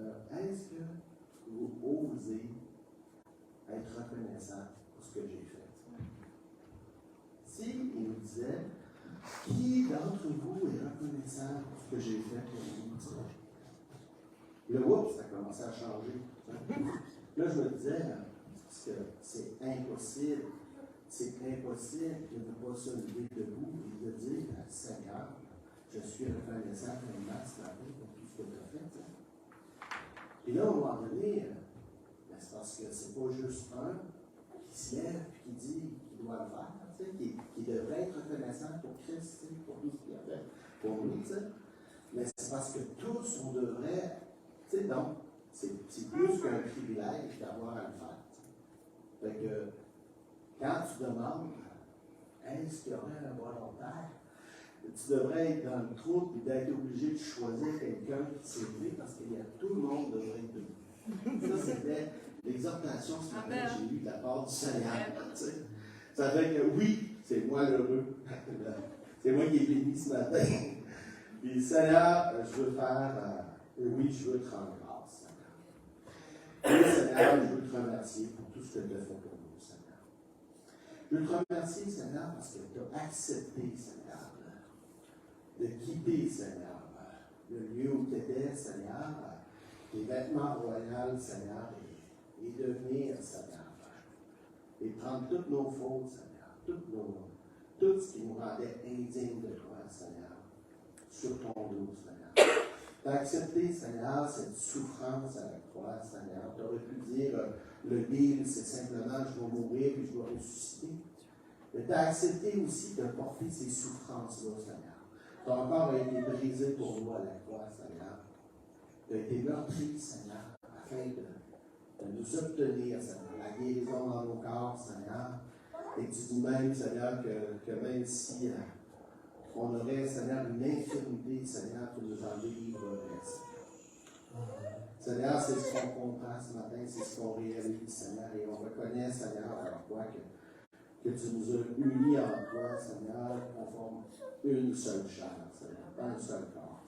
[SPEAKER 6] est-ce que vous osez être reconnaissant pour ce que j'ai fait? Si il nous disait, qui d'entre vous est reconnaissant pour ce que j'ai fait pour vous? Le oups, ça a commencé à changer. Là, je me disais, parce que c'est impossible de ne pas se lever debout et de dire, Seigneur, je suis reconnaissant vraiment ce matin pour tout ce que tu as fait. Et là, à un moment donné, c'est parce que c'est pas juste un qui se lève et qui dit qu'il doit le faire, qui devrait être reconnaissant pour Christ, pour tout ce qu'il a fait pour nous. Mais c'est parce que tous, on devrait, donc, c'est plus qu'un privilège d'avoir à le faire. Fait que, quand tu demandes, est-ce qu'il y aurait un volontaire, tu devrais être dans le trou et d'être obligé de choisir quelqu'un qui s'est levé parce que tout le monde devrait être debout. Ça, c'était l'exhortation ce matin que j'ai eue de la part du Seigneur. Ça fait que oui, c'est moi l'heureux. C'est moi qui ai béni ce matin. Puis Seigneur, je veux faire, oui, je veux te rendre grâce. Oui, Seigneur, je veux te remercier pour tout ce que tu as fait pour nous, Seigneur. Je veux te remercier, Seigneur, parce que tu as accepté, Seigneur, de quitter, Seigneur, le lieu où tu étais, Seigneur, tes vêtements royaux, Seigneur, et devenir, Seigneur, et prendre toutes nos fautes, Seigneur, tout ce qui nous rendait indignes de toi, Seigneur, sur ton dos, Seigneur. Tu as accepté, Seigneur, cette souffrance à la croix, Seigneur. Tu aurais pu dire, le deal, c'est simplement, je vais mourir puis je vais ressusciter. Mais tu as accepté aussi de porter ces souffrances-là, Seigneur. Ton corps a été brisé pour nous à la croix, Seigneur. Tu as été meurtri, Seigneur, afin de nous obtenir, Seigneur, la guérison dans nos corps, Seigneur. Et tu dis même, Seigneur, que même si on aurait, Seigneur, une infirmité, Seigneur, tu nous en délivrerais, Seigneur, c'est ce qu'on comprend ce matin, c'est ce qu'on réalise, Seigneur, et on reconnaît, Seigneur, alors toi, que tu nous as unis en toi, Seigneur, qu'on forme une seule chair, Seigneur, un seul corps.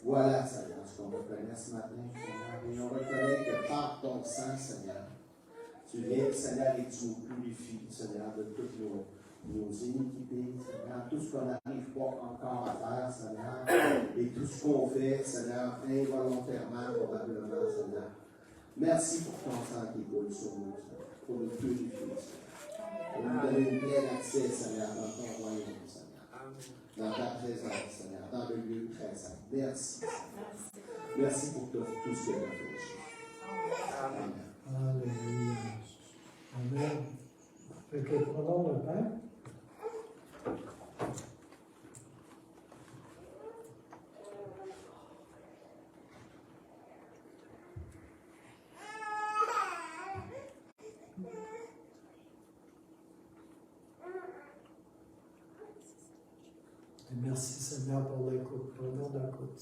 [SPEAKER 6] Voilà, Seigneur, ce qu'on reconnaît ce matin, Seigneur, et on reconnaît que par ton sang, Seigneur, tu viens, Seigneur, et tu nous purifies, Seigneur, de toutes nos iniquités, Seigneur, tout ce qu'on n'arrive pas encore à faire, Seigneur, et tout ce qu'on fait, Seigneur, involontairement, probablement, Seigneur. Merci pour ton sang qui coule sur nous, Seigneur, pour nous purifier, Seigneur, pour nous donner une plein accès, Seigneur, dans ton royaume, Seigneur, dans ta présence, Seigneur, dans le lieu très saint. Merci, Seigneur. Merci pour tout ce que tu as fait. Amen.
[SPEAKER 2] Alléluia. Amen. Fait que prenons le pain. Et merci Seigneur pour l'écoute. Prenons la coupe.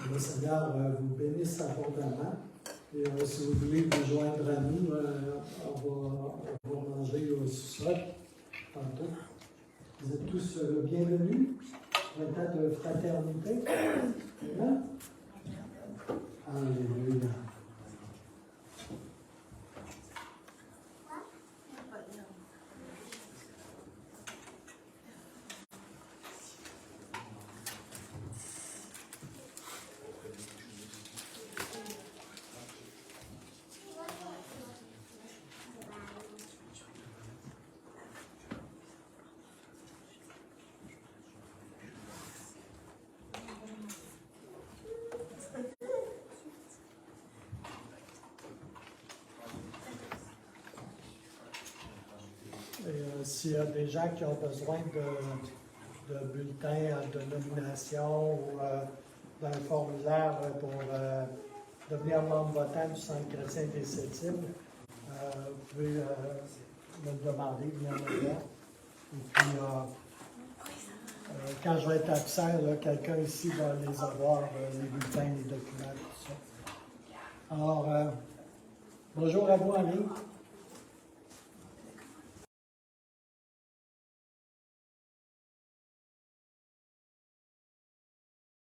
[SPEAKER 2] Le Seigneur vous bénisse abondamment. Et si vous voulez vous joindre à nous, on va manger au sous-sol tantôt. Vous êtes tous bienvenus pour un temps de fraternité. Amen. Alléluia. S'il y a des gens qui ont besoin de bulletins de nomination ou d'un formulaire pour devenir membre votant du Centre chrétien des Septimes, vous pouvez me le demander, bien évidemment. Et puis, quand je vais être absent, quelqu'un ici va les avoir, les bulletins, les documents, tout ça. Alors, bonjour à vous en ligne.